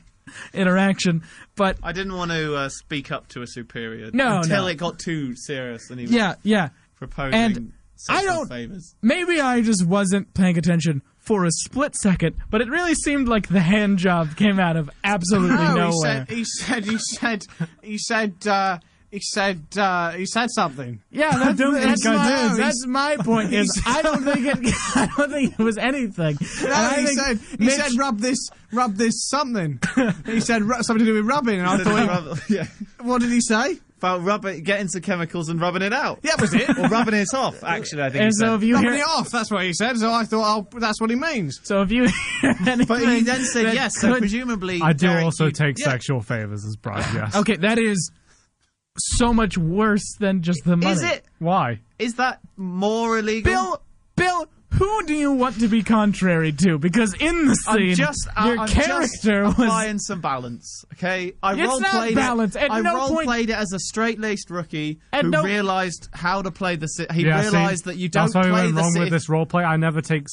Speaker 2: interaction. But
Speaker 3: I didn't want to speak up to a superior
Speaker 2: No,
Speaker 3: until
Speaker 2: no.
Speaker 3: it got too serious and he was
Speaker 2: yeah.
Speaker 3: proposing
Speaker 2: And I
Speaker 3: sexual
Speaker 2: don't-
Speaker 3: favors.
Speaker 2: Maybe I just wasn't paying attention for a split second, but it really seemed like the hand job came out of absolutely nowhere.
Speaker 4: He said something.
Speaker 2: Yeah, that's,
Speaker 1: don't think
Speaker 2: that's,
Speaker 1: I
Speaker 2: my,
Speaker 1: did.
Speaker 2: that's my point. Is I don't think it was anything.
Speaker 4: No,
Speaker 2: And I
Speaker 4: he
Speaker 2: think
Speaker 4: said
Speaker 2: Mitch-
Speaker 4: rub this something. He said something to do with rubbing, and I thought,
Speaker 3: Yeah.
Speaker 4: what did he say?
Speaker 3: About getting some chemicals and rubbing it out.
Speaker 4: Yeah, that was it.
Speaker 3: Or rubbing it off, actually, I think.
Speaker 2: And
Speaker 3: he
Speaker 2: so
Speaker 3: said.
Speaker 2: if you
Speaker 4: Rubbing
Speaker 2: hear,
Speaker 4: it off. That's what he said. So I thought, that's what he means.
Speaker 2: so if you hear anything,
Speaker 3: But he then said
Speaker 2: that
Speaker 3: yes, so
Speaker 2: could-
Speaker 3: presumably.
Speaker 1: I do
Speaker 3: Derek,
Speaker 1: also
Speaker 3: you-
Speaker 1: take
Speaker 3: yeah.
Speaker 1: sexual favors as bribes, yes.
Speaker 2: Okay, that is so much worse than just the money.
Speaker 3: Is it?
Speaker 1: Why?
Speaker 3: Is that more illegal?
Speaker 2: Bill, who do you want to be contrary to? Because in the scene, your
Speaker 3: I'm
Speaker 2: character
Speaker 3: just
Speaker 2: was.
Speaker 3: applying some balance, okay? I
Speaker 2: It's not
Speaker 3: role-played
Speaker 2: balance. At
Speaker 3: I
Speaker 2: no
Speaker 3: role-played it as a straight-laced rookie
Speaker 2: At
Speaker 3: who
Speaker 2: no-
Speaker 3: realised how to play the... He
Speaker 1: Yeah,
Speaker 3: realised
Speaker 1: see,
Speaker 3: that you don't
Speaker 1: that's why we
Speaker 3: play
Speaker 1: went
Speaker 3: the...
Speaker 1: wrong
Speaker 3: si-
Speaker 1: with this roleplay. I never take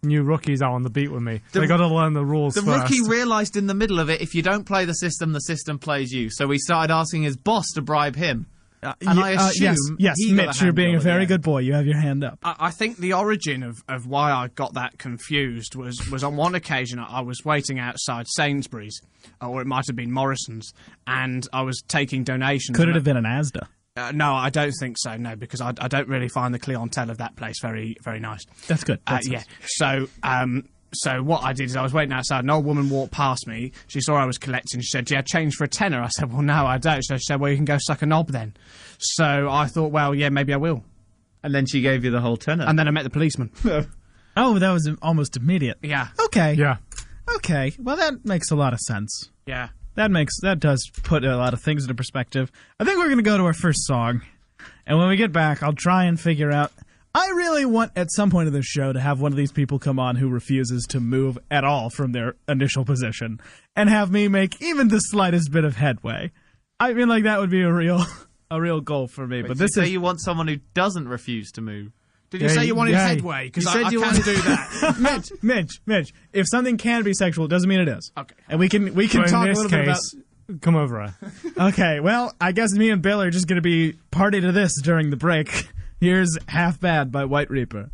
Speaker 1: new rookies out on the beat with me.
Speaker 3: The-
Speaker 1: They got to learn the rules
Speaker 3: The
Speaker 1: first.
Speaker 3: rookie realised in the middle of it, if you don't play the system plays you. So he started asking his boss to bribe him. And I assume
Speaker 2: yes,
Speaker 3: he got
Speaker 2: Mitch,
Speaker 3: a
Speaker 2: you're being a
Speaker 3: handjob at
Speaker 2: very
Speaker 3: the
Speaker 2: good boy. You have your hand up.
Speaker 4: I think the origin of why I got that confused was on one occasion I was waiting outside Sainsbury's, or it might have been Morrison's, and I was taking donations.
Speaker 2: Could it have been an Asda?
Speaker 4: No, I don't think so. No, because I don't really find the clientele of that place very very nice.
Speaker 2: That's good. That's
Speaker 4: Yeah. So what I did is I was waiting outside. An old woman walked past me. She saw I was collecting. She said, "Do you have change for a tenner?" I said, "Well, no, I don't." So she said, "Well, you can go suck a knob then." So I thought, well, yeah, maybe I will.
Speaker 3: And then she gave you the whole tenner.
Speaker 4: And then I met the policeman.
Speaker 2: Oh, that was almost immediate.
Speaker 4: Yeah.
Speaker 2: Okay.
Speaker 1: Yeah.
Speaker 2: Okay. Well, that makes a lot of sense.
Speaker 4: Yeah.
Speaker 2: That does put a lot of things into perspective. I think we're going to go to our first song. And when we get back, I'll try and figure out. I really want, at some point in this show, to have one of these people come on who refuses to move at all from their initial position and have me make even the slightest bit of headway. I mean, like, that would be a real goal for me. But this
Speaker 3: so
Speaker 2: is...
Speaker 3: you want someone who doesn't refuse to move.
Speaker 4: Did you say you wanted headway? Because I
Speaker 3: you
Speaker 4: can
Speaker 3: wanted-
Speaker 4: do that.
Speaker 2: Mitch, if something can be sexual, it doesn't mean it is.
Speaker 4: Okay.
Speaker 2: And we can
Speaker 1: But
Speaker 2: talk
Speaker 1: in
Speaker 2: a
Speaker 1: this
Speaker 2: little bit about...
Speaker 1: case, come over here.
Speaker 2: Okay, well, I guess me and Bill are just going to be party to this during the break. Here's Half Bad by White Reaper.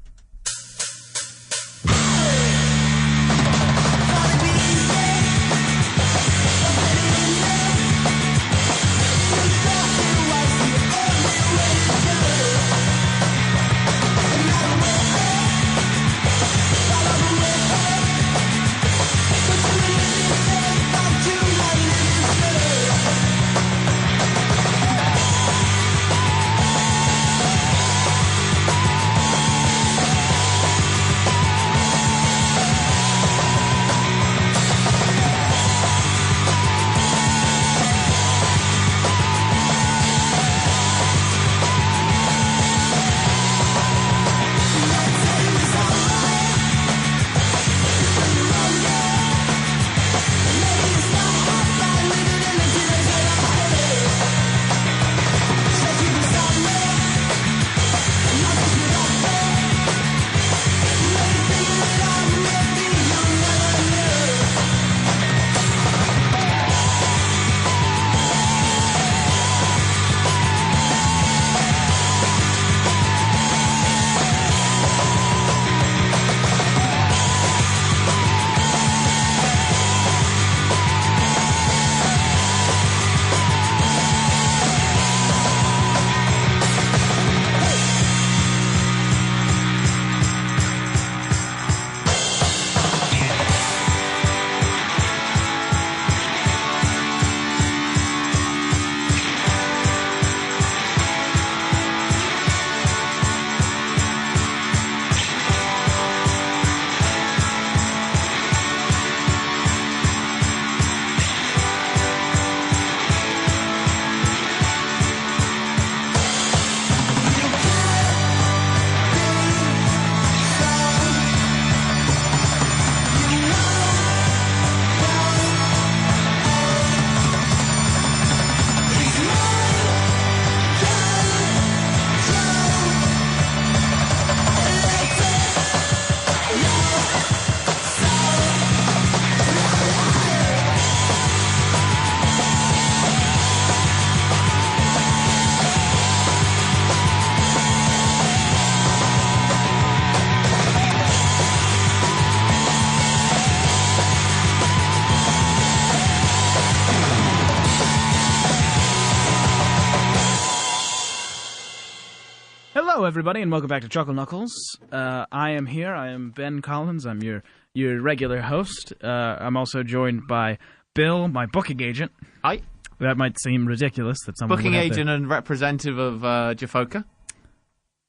Speaker 2: Hello, everybody, and welcome back to Chuckle Knuckles. I am here. I am Ben Collins. I'm your regular host. I'm also joined by Bill, my booking agent.
Speaker 3: Hi.
Speaker 2: That might seem ridiculous that someone
Speaker 3: Booking
Speaker 2: would have
Speaker 3: agent
Speaker 2: to...
Speaker 3: and representative of Jafoka.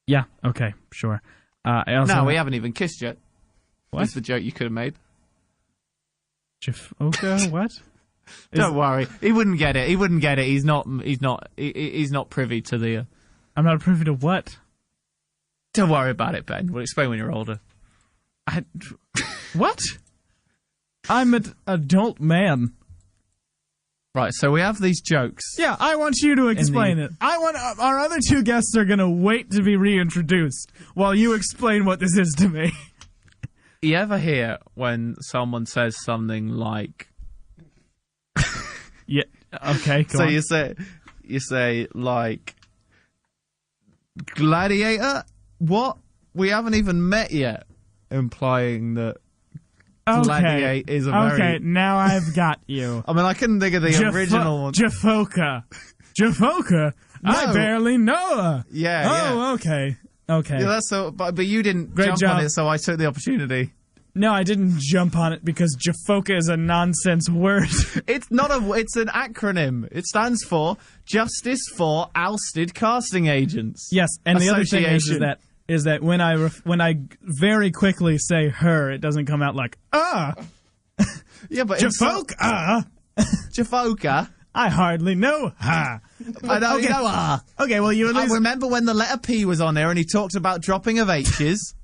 Speaker 2: Yeah, okay, sure. I also
Speaker 3: No, we haven't even kissed yet.
Speaker 2: What?
Speaker 3: That's the joke you could have made.
Speaker 2: Jafoka, what?
Speaker 3: Don't worry. He wouldn't get it. He wouldn't get it. He's not privy to the...
Speaker 2: I'm not privy to what?
Speaker 3: Don't worry about it, Ben. We'll explain when you're older.
Speaker 2: What? I'm an adult man.
Speaker 3: Right, so we have these jokes.
Speaker 2: Yeah, I want you to explain it. I want our other two guests are going to wait to be reintroduced while you explain what this is to me.
Speaker 3: You ever hear when someone says something like...
Speaker 2: Yeah, okay, go
Speaker 3: So
Speaker 2: on.
Speaker 3: you say like, Gladiator? What? We haven't even met yet. Implying that Gladiator is a very...
Speaker 2: Okay, now I've got you.
Speaker 3: I mean, I couldn't think of the original one.
Speaker 2: Jafoka. Jafoka?
Speaker 3: No.
Speaker 2: I barely know her.
Speaker 3: Yeah,
Speaker 2: Oh, okay. Okay.
Speaker 3: Yeah, that's so... But you didn't
Speaker 2: Great
Speaker 3: jump
Speaker 2: job.
Speaker 3: on it, so I took the opportunity.
Speaker 2: No, I didn't jump on it because Jafoka is a nonsense word.
Speaker 3: It's not a... It's an acronym. It stands for Justice for Ousted Casting Agents.
Speaker 2: Yes, and the other thing
Speaker 3: Association.
Speaker 2: is that when I very quickly say her, it doesn't come out like
Speaker 3: Yeah, but...
Speaker 2: Jafoka.
Speaker 3: Jafoka.
Speaker 2: I hardly know her.
Speaker 3: I know, you know...
Speaker 2: Okay, well you at
Speaker 3: I
Speaker 2: least
Speaker 3: remember when the letter P was on there and he talked about dropping of H's.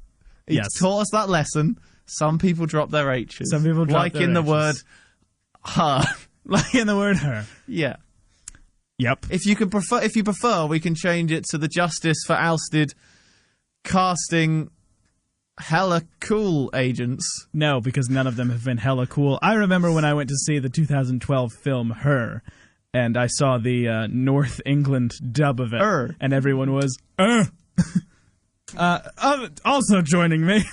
Speaker 3: He
Speaker 2: Yes.
Speaker 3: taught us that lesson. Some people drop their H's.
Speaker 2: Some people drop
Speaker 3: like
Speaker 2: their
Speaker 3: in the
Speaker 2: H's.
Speaker 3: word her.
Speaker 2: like in the word her.
Speaker 3: Yeah.
Speaker 2: Yep.
Speaker 3: If you prefer, we can change it to the Justice for Ousted Casting Hella Cool Agents.
Speaker 2: No, because none of them have been hella cool. I remember when I went to see the 2012 film Her, and I saw the North England dub of it, and everyone was also joining me,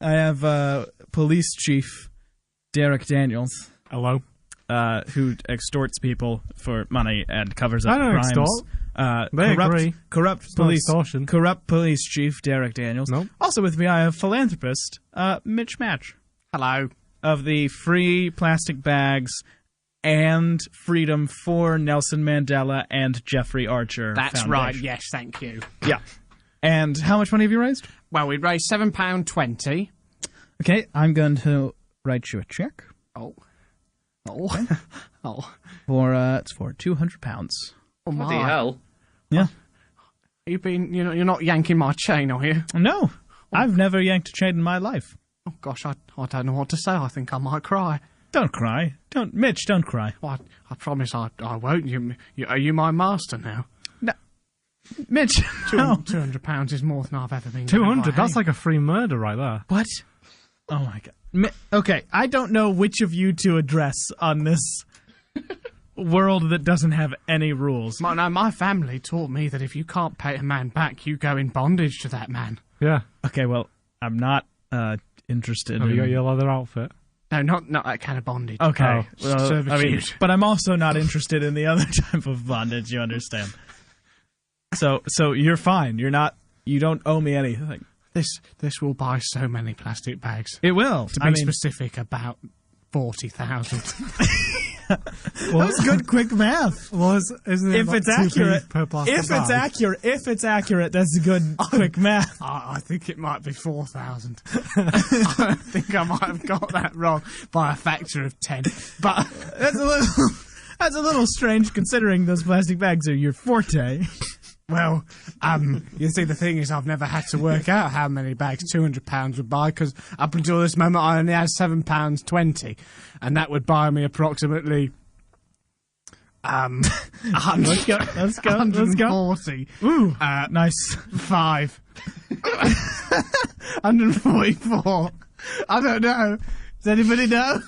Speaker 2: I have Police Chief Derek Daniels,
Speaker 1: Hello.
Speaker 2: who extorts people for money and covers up
Speaker 1: I don't
Speaker 2: crimes.
Speaker 1: extort. They agree.
Speaker 2: Corrupt
Speaker 1: not
Speaker 2: police,
Speaker 1: extortion.
Speaker 2: corrupt police chief Derek Daniels.
Speaker 1: Nope.
Speaker 2: Also with me, I have philanthropist Mitch Match
Speaker 4: Hello.
Speaker 2: of the Free Plastic Bags and Freedom for Nelson Mandela and Jeffrey Archer.
Speaker 4: That's
Speaker 2: Foundation.
Speaker 4: right. Yes, thank you.
Speaker 2: Yeah. And how much money have you raised?
Speaker 4: Well, we raised £7.20.
Speaker 2: Okay, I'm going to write you a check
Speaker 4: Oh.
Speaker 2: for it's for £200.
Speaker 4: Oh my.
Speaker 3: Bloody hell.
Speaker 2: Yeah.
Speaker 4: You're not yanking my chain, are you?
Speaker 2: No, I've never yanked a chain in my life.
Speaker 4: Oh gosh, I don't know what to say. I think I might cry.
Speaker 2: Don't cry. Mitch, don't cry.
Speaker 4: Well, I promise I won't. Are you my master now?
Speaker 2: No. Mitch, no.
Speaker 4: £200 is more than I've ever been.
Speaker 1: 200. That's like a free murder right there.
Speaker 2: What? Oh my god. Okay, I don't know which of you to address on this world that doesn't have any rules.
Speaker 4: My family taught me that if you can't pay a man back, you go in bondage to that man.
Speaker 1: Yeah.
Speaker 2: Okay, well, I'm not interested
Speaker 1: Have
Speaker 2: in...
Speaker 1: you got your leather outfit?
Speaker 4: No, not that kind of bondage.
Speaker 2: Okay,
Speaker 1: Oh,
Speaker 2: well,
Speaker 4: servitude.
Speaker 2: but I'm also not interested in the other type of bondage, you understand? So you're fine. You don't owe me anything.
Speaker 4: This will buy so many plastic bags.
Speaker 2: It will.
Speaker 4: To be specific, about 40,000.
Speaker 2: Well, that's good quick math.
Speaker 1: Isn't it
Speaker 2: If
Speaker 1: like
Speaker 2: it's
Speaker 1: 2p
Speaker 2: accurate,
Speaker 1: per plastic
Speaker 2: if
Speaker 1: bag?
Speaker 2: it's accurate, that's good quick math.
Speaker 4: I think it might be 4,000. I think I might have got that wrong by a factor of 10. But
Speaker 2: That's a little strange considering those plastic bags are your forte.
Speaker 4: well, you see, the thing is, I've never had to work out how many bags £200 would buy because up until this moment, I only had £7.20, and that would buy me approximately 100.
Speaker 2: Let's go.
Speaker 4: 140.
Speaker 2: Ooh, nice.
Speaker 4: 5. 144. I don't know. Does anybody know?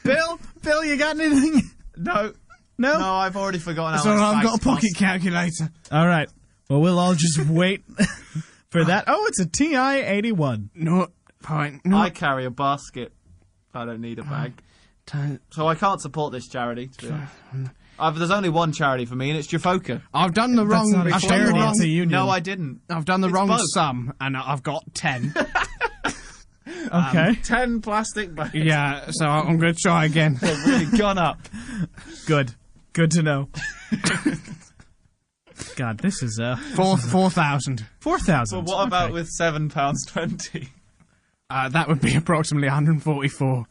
Speaker 2: Bill, you got anything?
Speaker 3: No.
Speaker 2: No?
Speaker 3: No, I've already forgotten how
Speaker 4: So
Speaker 3: much
Speaker 4: I've got a
Speaker 3: bags
Speaker 4: pocket
Speaker 3: cost.
Speaker 4: calculator.
Speaker 2: All right. Well, we'll all just wait for that. Oh, it's a TI-81.
Speaker 3: I carry a basket. I don't need a bag. So I can't support this charity, to be honest. There's only one charity for me, and it's Jafoka.
Speaker 4: I've done the wrong.
Speaker 2: not a
Speaker 4: I've done
Speaker 2: charity,
Speaker 4: the wrong.
Speaker 2: it's a union.
Speaker 3: No, I didn't.
Speaker 4: I've done the
Speaker 3: It's
Speaker 4: wrong
Speaker 3: both.
Speaker 4: sum, and I've got 10.
Speaker 2: Okay.
Speaker 3: 10 plastic bags.
Speaker 4: Yeah, so I'm going to try again.
Speaker 3: They've really gone up.
Speaker 2: Good to know. God, this is
Speaker 4: 4,000.
Speaker 2: 4,000.
Speaker 3: But what about
Speaker 2: Okay.
Speaker 3: with £7.20?
Speaker 4: That would be approximately 144.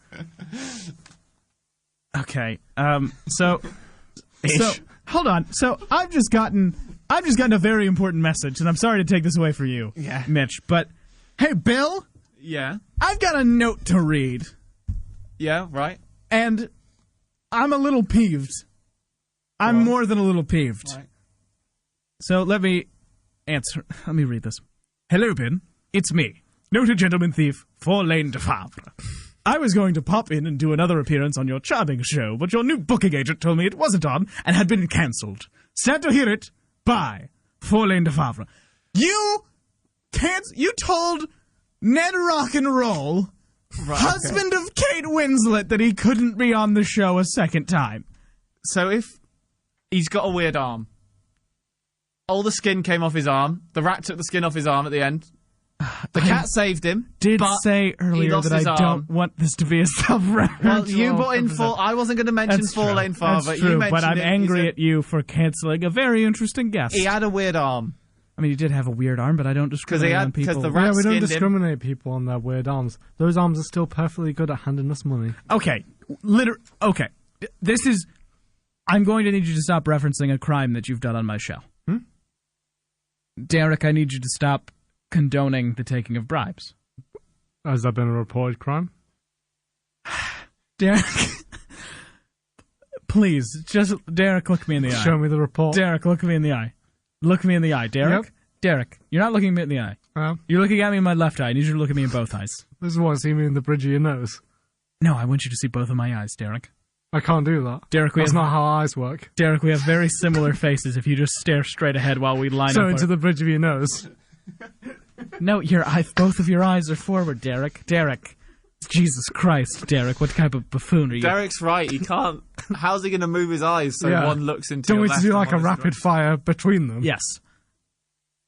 Speaker 2: Okay. So hold on. So I've just gotten a very important message, and I'm sorry to take this away from you,
Speaker 4: Yeah.
Speaker 2: Mitch. But hey, Bill,
Speaker 3: Yeah.
Speaker 2: I've got a note to read,
Speaker 3: Yeah, right.
Speaker 2: and I'm a little peeved. I'm more than a little peeved.
Speaker 3: Right.
Speaker 2: So let me answer. Let me read this. Hello, Ben. It's me, noted gentleman thief, 4 Lane de Favre. I was going to pop in and do another appearance on your charming show, but your new booking agent told me it wasn't on and had been cancelled. Sad to hear it. Bye. Pauline de Favre. You told Ned Rock and Roll, husband of Kate Winslet, that he couldn't be on the show a second time.
Speaker 3: So if he's got a weird arm, all the skin came off his arm. The rat took the skin off his arm at the end. The cat saved him.
Speaker 2: Did say earlier that I don't want this to be a self-referential.
Speaker 3: Well, you brought in I wasn't going to mention Four-Lane Father.
Speaker 2: That's true,
Speaker 3: You
Speaker 2: but I'm angry at you for cancelling a very interesting guest.
Speaker 3: He had a weird arm.
Speaker 2: I mean, he did have a weird arm, but I don't discriminate on people.
Speaker 3: Because the rat
Speaker 1: we don't
Speaker 3: skinned
Speaker 1: discriminate people on their weird arms. Those arms are still perfectly good at handing us money.
Speaker 2: Okay, okay. This is... I'm going to need you to stop referencing a crime that you've done on my show. Derek, I need you to stop condoning the taking of bribes.
Speaker 1: Has that been a reported crime?
Speaker 2: Derek, please, just Derek, look me in the eye.
Speaker 1: Show me the report.
Speaker 2: Derek, look me in the eye. Look me in the eye, Derek.
Speaker 1: Yep.
Speaker 2: Derek, you're not looking me in the eye. You're looking at me in my left eye. I need you to look at me in both eyes.
Speaker 1: This is what see me in the bridge of your nose.
Speaker 2: No, I want you to see both of my eyes, Derek.
Speaker 1: I can't do that.
Speaker 2: Derek,
Speaker 1: that's not how eyes work.
Speaker 2: Derek, we have very similar faces if you just stare straight ahead while we line up.
Speaker 1: So into the bridge of your nose.
Speaker 2: No, your eyes, both of your eyes are forward, Derek. Derek. Jesus Christ, Derek, what type of buffoon are you?
Speaker 3: Derek's right, he can't... How's he going to move his eyes so one looks into
Speaker 1: Don't
Speaker 3: your
Speaker 1: we
Speaker 3: left
Speaker 1: do like a
Speaker 3: and one is
Speaker 1: rapid
Speaker 3: right?
Speaker 1: fire between them?
Speaker 2: Yes.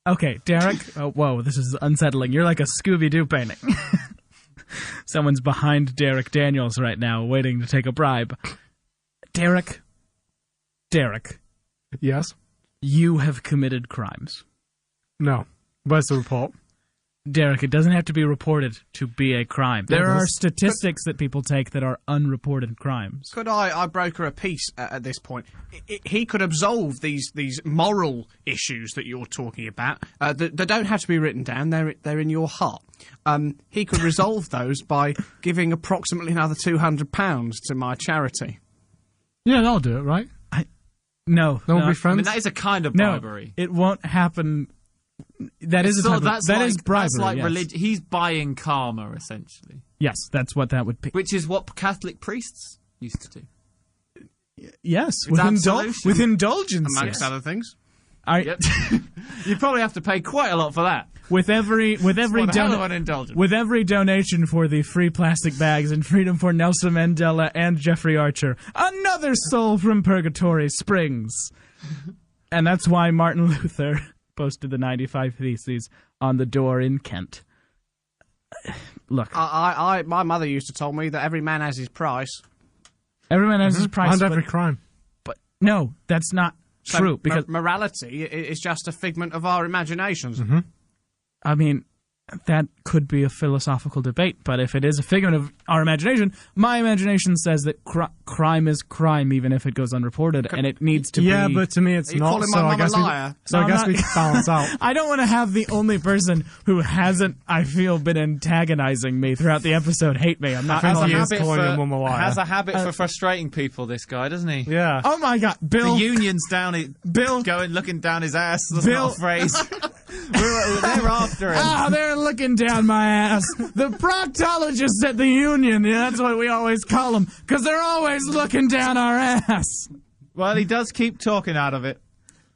Speaker 2: Okay, Derek. Oh, whoa, this is unsettling. You're like a Scooby-Doo painting. Someone's behind Derek Daniels right now, waiting to take a bribe. Derek.
Speaker 1: Yes?
Speaker 2: You have committed crimes.
Speaker 1: No. Where's the report?
Speaker 2: Derek, it doesn't have to be reported to be a crime. There are statistics that people take that are unreported crimes.
Speaker 4: Could I broker a peace at this point? He could absolve these moral issues that you're talking about. They don't have to be written down. They're in your heart. He could resolve those by giving approximately another £200 to my charity.
Speaker 1: Yeah, that'll do it, right?
Speaker 2: No.
Speaker 1: Don't be friends?
Speaker 3: I mean, that is a kind of bribery.
Speaker 2: No, it won't happen. That is bribery.
Speaker 3: That's like
Speaker 2: yes.
Speaker 3: religion. He's buying karma, essentially.
Speaker 2: Yes, that's what that would be.
Speaker 3: Which is what Catholic priests used to do.
Speaker 2: Yes, with indulgence,
Speaker 4: amongst other things.
Speaker 3: Yep. You probably have to pay quite a lot for that.
Speaker 2: With every donation for the free plastic bags and freedom for Nelson Mandela and Jeffrey Archer, another soul from purgatory springs. And that's why Martin Luther posted the 95 Theses on the door in Kent. Look,
Speaker 4: my mother used to tell me that every man has his price.
Speaker 2: Every man has his price.
Speaker 1: And every crime.
Speaker 2: But no, that's not true. Because
Speaker 4: morality is just a figment of our imaginations.
Speaker 1: Mm-hmm.
Speaker 2: I mean, that could be a philosophical debate, but if it is a figment of our imagination, my imagination says that crime is crime, even if it goes unreported, and it needs to be...
Speaker 1: Yeah, but to me it's not,
Speaker 4: calling my mum a liar?
Speaker 1: I guess we can balance out.
Speaker 2: I don't want to have the only person who hasn't, I feel, been antagonizing me throughout the episode hate me. I'm not...
Speaker 3: Has
Speaker 2: a
Speaker 3: a habit for frustrating people, this guy, doesn't he?
Speaker 1: Yeah.
Speaker 2: Oh my God, Bill...
Speaker 3: The union's down...
Speaker 2: Bill...
Speaker 3: looking down his ass. That's not a phrase. They're after him.
Speaker 2: They're looking down my ass. The proctologists at the union, that's what we always call them, because they're always looking down our ass.
Speaker 3: Well, he does keep talking out of it.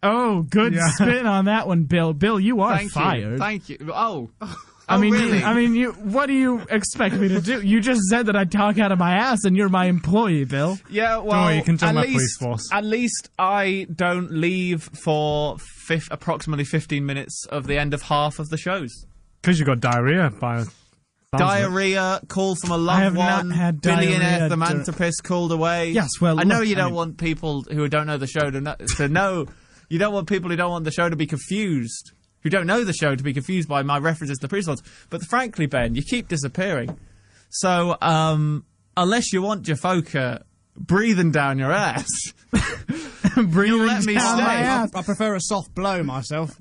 Speaker 2: Oh, good spin on that one, Bill. Bill, you are fired.
Speaker 3: Thank you. Oh.
Speaker 2: I mean,
Speaker 3: really?
Speaker 2: what do you expect me to do? You just said that I talk out of my ass, and you're my employee, Bill.
Speaker 3: Yeah, well,
Speaker 1: don't worry, you can join my police force.
Speaker 3: At least I don't leave for approximately 15 minutes of the end of half of the shows.
Speaker 1: Because you got diarrhea by...
Speaker 3: Diarrhea, call from a loved one,
Speaker 2: had
Speaker 3: billionaire philanthropist called away.
Speaker 2: Yes, well,
Speaker 3: I know you don't want people who don't know the show to know. You don't want people who don't want the show to be confused, who don't know the show to be confused by my references to police force. But frankly, Ben, you keep disappearing. So, unless you want Jafoka breathing down your ass,
Speaker 2: breathing
Speaker 3: let me
Speaker 2: down
Speaker 3: stay.
Speaker 2: my ass.
Speaker 4: I prefer a soft blow myself.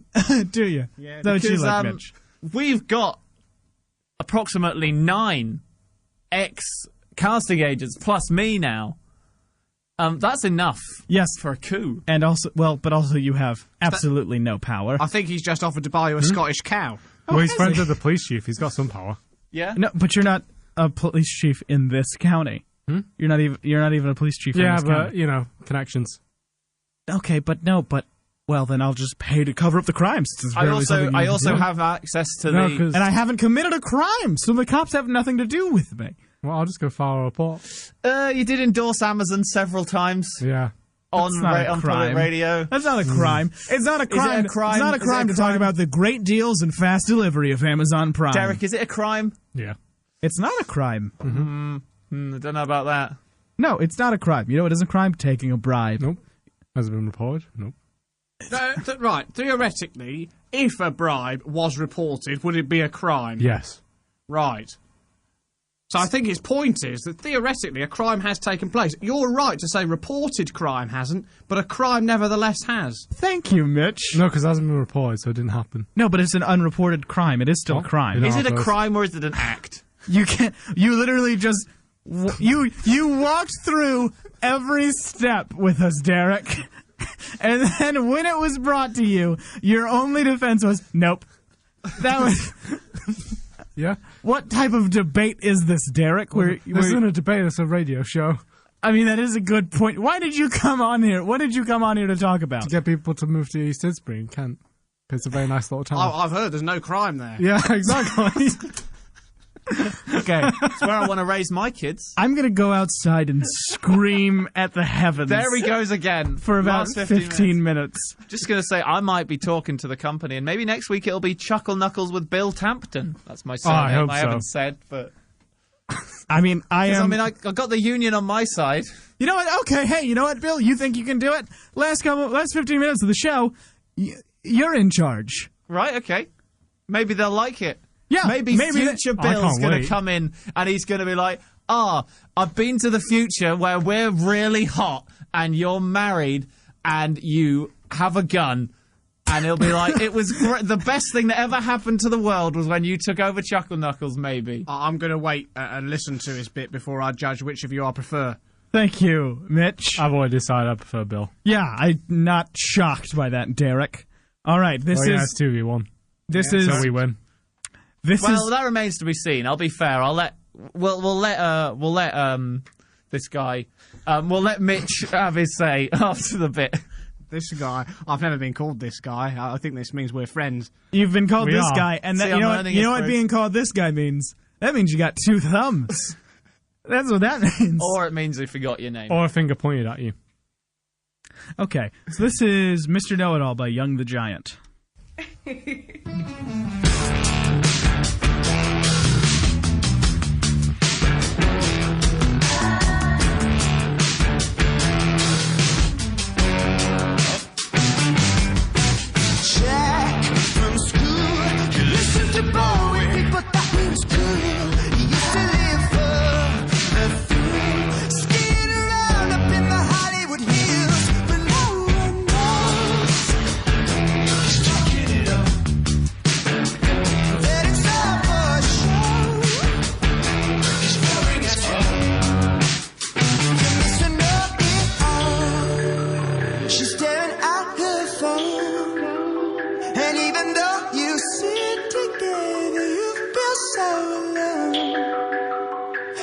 Speaker 2: Do you?
Speaker 4: Yeah.
Speaker 2: Don't you like Mitch?
Speaker 3: We've got approximately 9 ex-casting agents plus me now. That's enough.
Speaker 2: Yes,
Speaker 3: for a coup.
Speaker 2: And also, but also you have absolutely no power.
Speaker 4: I think he's just offered to buy you a Scottish cow.
Speaker 1: Well, he's friends with the police chief. He's got some power.
Speaker 3: Yeah.
Speaker 2: No, but you're not a police chief in this county. You're not even a police chief in this county.
Speaker 1: Yeah, but connections.
Speaker 2: Okay, but Well, then I'll just pay to cover up the crimes.
Speaker 3: I also have access to the...
Speaker 2: And I haven't committed a crime, so the cops have nothing to do with me.
Speaker 1: Well, I'll just go file a report.
Speaker 3: You did endorse Amazon several times.
Speaker 1: Yeah.
Speaker 3: On public radio.
Speaker 2: That's not a crime. It's not a crime.
Speaker 3: Is it a crime?
Speaker 2: It's not a crime to talk about the great deals and fast delivery of Amazon Prime.
Speaker 3: Derek, is it a crime?
Speaker 1: Yeah.
Speaker 2: It's not a crime.
Speaker 3: I don't know about that.
Speaker 2: No, it's not a crime. You know what is a crime? Taking a bribe.
Speaker 1: Nope. Has it been reported? Nope.
Speaker 4: Right, theoretically, if a bribe was reported, would it be a crime?
Speaker 1: Yes.
Speaker 4: Right. So I think his point is that theoretically a crime has taken place. You're right to say reported crime hasn't, but a crime nevertheless has.
Speaker 2: Thank you, Mitch.
Speaker 1: No, because it hasn't been reported, so it didn't happen.
Speaker 2: No, but it's an unreported crime. It is still a crime.
Speaker 3: Is it a crime or is it an act?
Speaker 2: You can't. You literally just you walked through every step with us, Derek, and then when it was brought to you, your only defense was nope. That was.
Speaker 1: Yeah.
Speaker 2: What type of debate is this, Derek?
Speaker 1: This isn't a debate. It's a radio show.
Speaker 2: I mean, that is a good point. Why did you come on here? What did you come on here to talk about?
Speaker 1: To get people to move to East Didsbury in Kent. It's a very nice little town.
Speaker 4: I've heard there's no crime there.
Speaker 1: Yeah, exactly.
Speaker 2: Okay.
Speaker 3: That's where I want to raise my kids.
Speaker 2: I'm going to go outside and scream at the heavens.
Speaker 3: There he goes again.
Speaker 2: For about 15 minutes.
Speaker 3: Just going to say, I might be talking to the company, and maybe next week it'll be Chuckle Knuckles with Bill Tampton. That's my surname.
Speaker 1: I
Speaker 3: haven't said, but...
Speaker 2: I mean, I
Speaker 3: got the union on my side.
Speaker 2: You know what? Okay, hey, you know what, Bill? You think you can do it? Last 15 minutes of the show, you're in charge.
Speaker 3: Right, okay. Maybe they'll like it.
Speaker 2: Yeah,
Speaker 3: maybe future Bill's going to come in and he's going to be like, I've been to the future where we're really hot and you're married and you have a gun. And he'll be like, it was the best thing that ever happened to the world was when you took over Chuckle Knuckles, maybe.
Speaker 4: I'm going to wait and listen to his bit before I judge which of you I prefer.
Speaker 2: Thank you, Mitch.
Speaker 1: I've already decided I prefer Bill.
Speaker 2: Yeah, I'm not shocked by that, Derek. All right, this is...
Speaker 1: it's 2v1.
Speaker 2: This is...
Speaker 1: So we win.
Speaker 3: That remains to be seen. I'll be fair. We'll let this guy, we'll let Mitch have his say after the bit.
Speaker 4: This guy, I've never been called this guy. I think this means we're friends.
Speaker 2: You've been called this guy, and
Speaker 3: See,
Speaker 2: you know what being called this guy means? That means you got 2 thumbs. That's what that means.
Speaker 3: Or it means he forgot your name.
Speaker 1: Or a finger pointed at you.
Speaker 2: Okay, so this is Mr. Know-It-All by Young the Giant.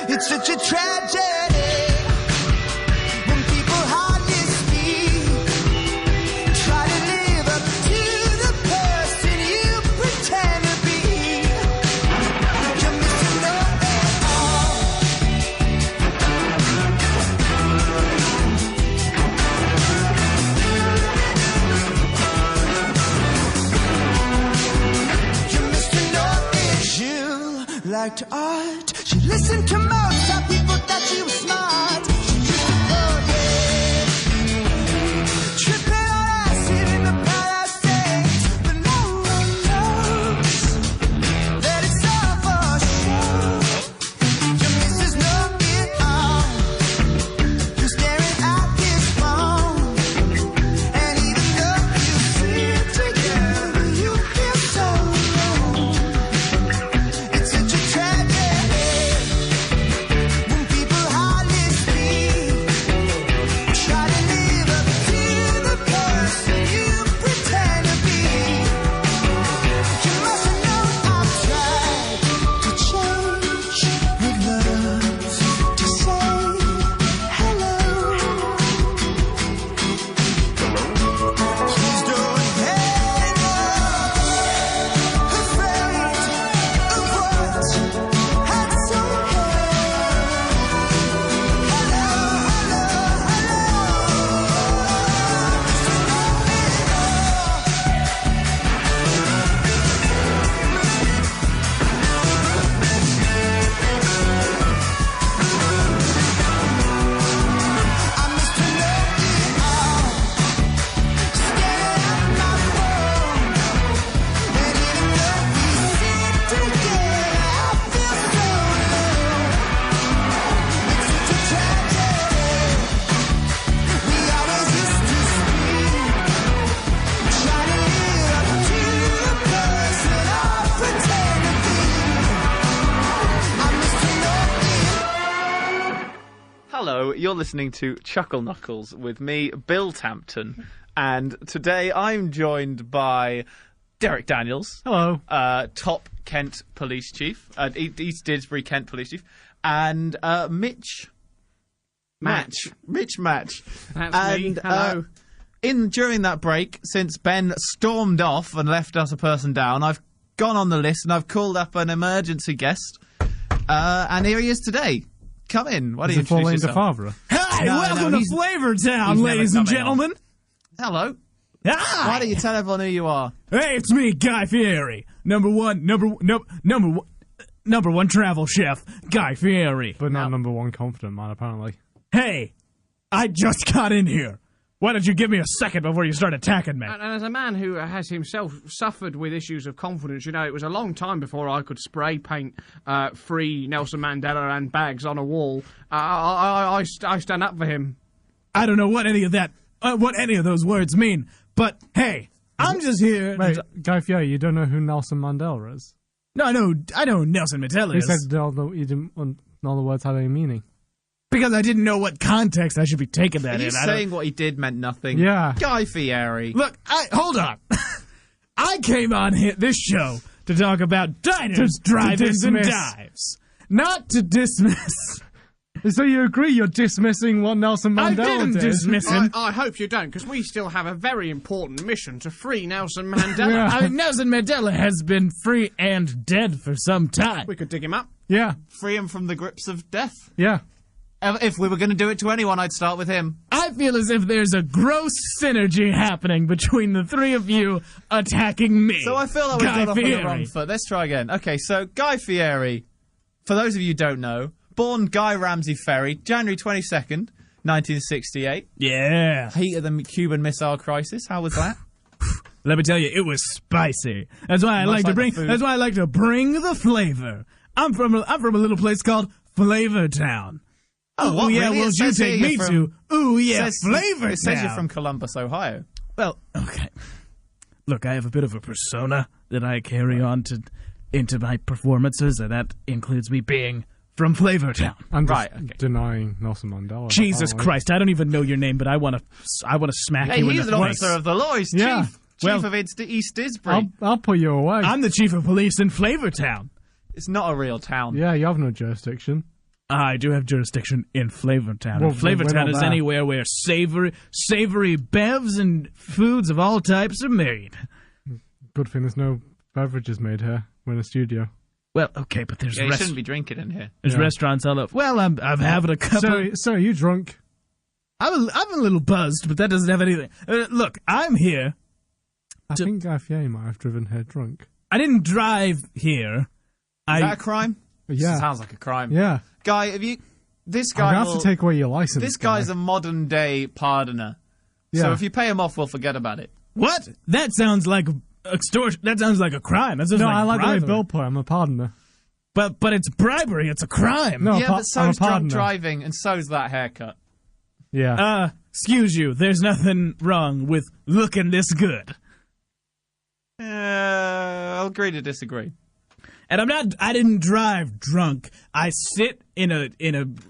Speaker 5: It's such a tragedy when people hardly speak. Try to live up to the person you pretend to be. You're missing know-it-all. You're missing know-it-all. You liked art. She listened to Mozart, people thought she was smart. She used to forget, tripping on acid in the Palisades. But no one knows that it's all for show. Your missus know-it-all. You're staring at his phone, and even though you sit together, you feel so alone. It's such a tragedy.
Speaker 3: you're listening to Chuckle Knuckles with me, Bill Tampton, and today I'm joined by Derek Daniels.
Speaker 1: Hello.
Speaker 3: Top Kent Police Chief, East Didsbury Kent Police Chief, and Mitch Match.
Speaker 4: That's
Speaker 3: And,
Speaker 4: me. Hello.
Speaker 3: During that break, since Ben stormed off and left us a person down, I've gone on the list and I've called up an emergency guest, and here he is today. Come in. Why don't you
Speaker 1: Is it
Speaker 3: introduce
Speaker 1: falling to
Speaker 3: yourself?
Speaker 1: Favre?
Speaker 2: Hi, welcome to Flavor Town,
Speaker 3: he's
Speaker 2: ladies
Speaker 3: never
Speaker 2: and
Speaker 3: coming
Speaker 2: gentlemen.
Speaker 3: Hello.
Speaker 2: Hi.
Speaker 3: Why don't you tell everyone who you are?
Speaker 2: Hey, it's me, Guy Fieri. Number one travel chef, Guy Fieri.
Speaker 1: But not number one confident man, apparently.
Speaker 2: Hey, I just got in here. Why don't you give me a second before you start attacking me?
Speaker 4: And as a man who has himself suffered with issues of confidence, it was a long time before I could spray paint free Nelson Mandela and bags on a wall. I stand up for him.
Speaker 2: I don't know what any of those words mean, but hey, I'm just here.
Speaker 1: Wait, Guy Fieri, you don't know who Nelson Mandela is?
Speaker 2: No, I know who Nelson Mandela
Speaker 1: You
Speaker 2: is.
Speaker 1: said you didn't want all the words had any meaning.
Speaker 2: Because I didn't know what context I should be taking that
Speaker 3: Are you
Speaker 2: in.
Speaker 3: saying what he did meant nothing?
Speaker 1: Yeah.
Speaker 3: Guy Fieri.
Speaker 2: Look, hold on. I came on this show to talk about diners, drive-ins, and
Speaker 1: dismiss.
Speaker 2: dives. Not to dismiss.
Speaker 1: So you agree you're dismissing what Nelson
Speaker 2: I
Speaker 1: Mandela
Speaker 2: didn't
Speaker 1: did?
Speaker 2: dismiss him.
Speaker 4: I hope you don't, because we still have a very important mission to free Nelson Mandela.
Speaker 1: Yeah.
Speaker 2: I mean, Nelson Mandela has been free and dead for some time.
Speaker 4: We could dig him up.
Speaker 1: Yeah,
Speaker 3: Free him from the grips of death.
Speaker 1: yeah.
Speaker 3: If we were going to do it to anyone, I'd start with him.
Speaker 2: I feel as if there's a gross synergy happening between the three of you attacking me.
Speaker 3: So I feel like we
Speaker 2: Guy
Speaker 3: got off on the
Speaker 2: Fieri.
Speaker 3: wrong foot. Let's try again. Okay, so Guy Fieri, for those of you who don't know, born Guy Ramsey Ferry, January 22nd, 1968.
Speaker 2: Yeah.
Speaker 3: Heat of the Cuban Missile Crisis. How was that?
Speaker 2: Let me tell you, it was spicy. That's why I like to
Speaker 3: like
Speaker 2: bring.
Speaker 3: the food.
Speaker 2: That's why I like to bring the flavor. I'm from a little place called Flavor Town.
Speaker 3: Oh, what,
Speaker 2: yeah,
Speaker 3: really?
Speaker 2: will
Speaker 3: It
Speaker 2: you
Speaker 3: says
Speaker 2: take
Speaker 3: here
Speaker 2: me
Speaker 3: you're
Speaker 2: to? Ooh, yeah, Flavor
Speaker 3: It says you're
Speaker 2: Town.
Speaker 3: from Columbus, Ohio.
Speaker 2: Well, okay. Look, I have a bit of a persona that I carry on into my performances, and that includes me being from Flavor Town.
Speaker 1: I'm just
Speaker 3: Right, okay.
Speaker 1: denying Nelson Mandela.
Speaker 2: Jesus
Speaker 1: apparently.
Speaker 2: Christ, I don't even know your name, but I want to smack
Speaker 3: Hey,
Speaker 2: you in
Speaker 3: he's
Speaker 2: the
Speaker 3: an
Speaker 2: face.
Speaker 3: officer of the law. He's
Speaker 1: Yeah.
Speaker 3: chief
Speaker 2: Well-
Speaker 3: of East Didsbury.
Speaker 1: I'll put you away.
Speaker 2: I'm the chief of police in Flavor Town.
Speaker 3: It's not a real town.
Speaker 1: Yeah, you have no jurisdiction.
Speaker 2: I do have jurisdiction in Flavor Town.
Speaker 1: Well,
Speaker 2: And Flavor
Speaker 1: we're
Speaker 2: Town
Speaker 1: not
Speaker 2: is
Speaker 1: there.
Speaker 2: anywhere where savory bevs and foods of all types are made.
Speaker 1: Good thing there's no beverages made here. We're in a studio.
Speaker 2: Well, okay, but there's
Speaker 3: Yeah, you shouldn't be drinking in here.
Speaker 2: there's
Speaker 1: Yeah.
Speaker 2: restaurants all over. Well, I'm having a couple.
Speaker 1: So are you drunk?
Speaker 2: I'm a little buzzed, but that doesn't have anything. Look, I'm here.
Speaker 1: I think Guy Fieri might have driven here drunk.
Speaker 2: I didn't drive here.
Speaker 3: Is that a crime?
Speaker 1: Yeah.
Speaker 3: Sounds like a crime.
Speaker 1: Yeah.
Speaker 3: Guy, have you... This
Speaker 1: I'm
Speaker 3: guy
Speaker 1: going to
Speaker 3: will-
Speaker 1: have to take away your license.
Speaker 3: This guy's a modern-day pardoner. So
Speaker 1: Yeah.
Speaker 3: if you pay him off, we'll forget about it.
Speaker 2: What? That sounds like extortion. That sounds like a crime. That sounds
Speaker 1: No,
Speaker 2: like
Speaker 1: I like the way
Speaker 2: bribery.
Speaker 1: Bill put it. I'm a pardoner.
Speaker 2: But it's bribery. It's a crime.
Speaker 1: No,
Speaker 3: Yeah, but
Speaker 1: I'm
Speaker 3: so's
Speaker 1: a
Speaker 3: drunk
Speaker 1: pardoner.
Speaker 3: driving, and so's that haircut.
Speaker 1: Yeah.
Speaker 2: Excuse you. There's nothing wrong with looking this good.
Speaker 3: I'll agree to disagree.
Speaker 2: And I didn't drive drunk. I sit in a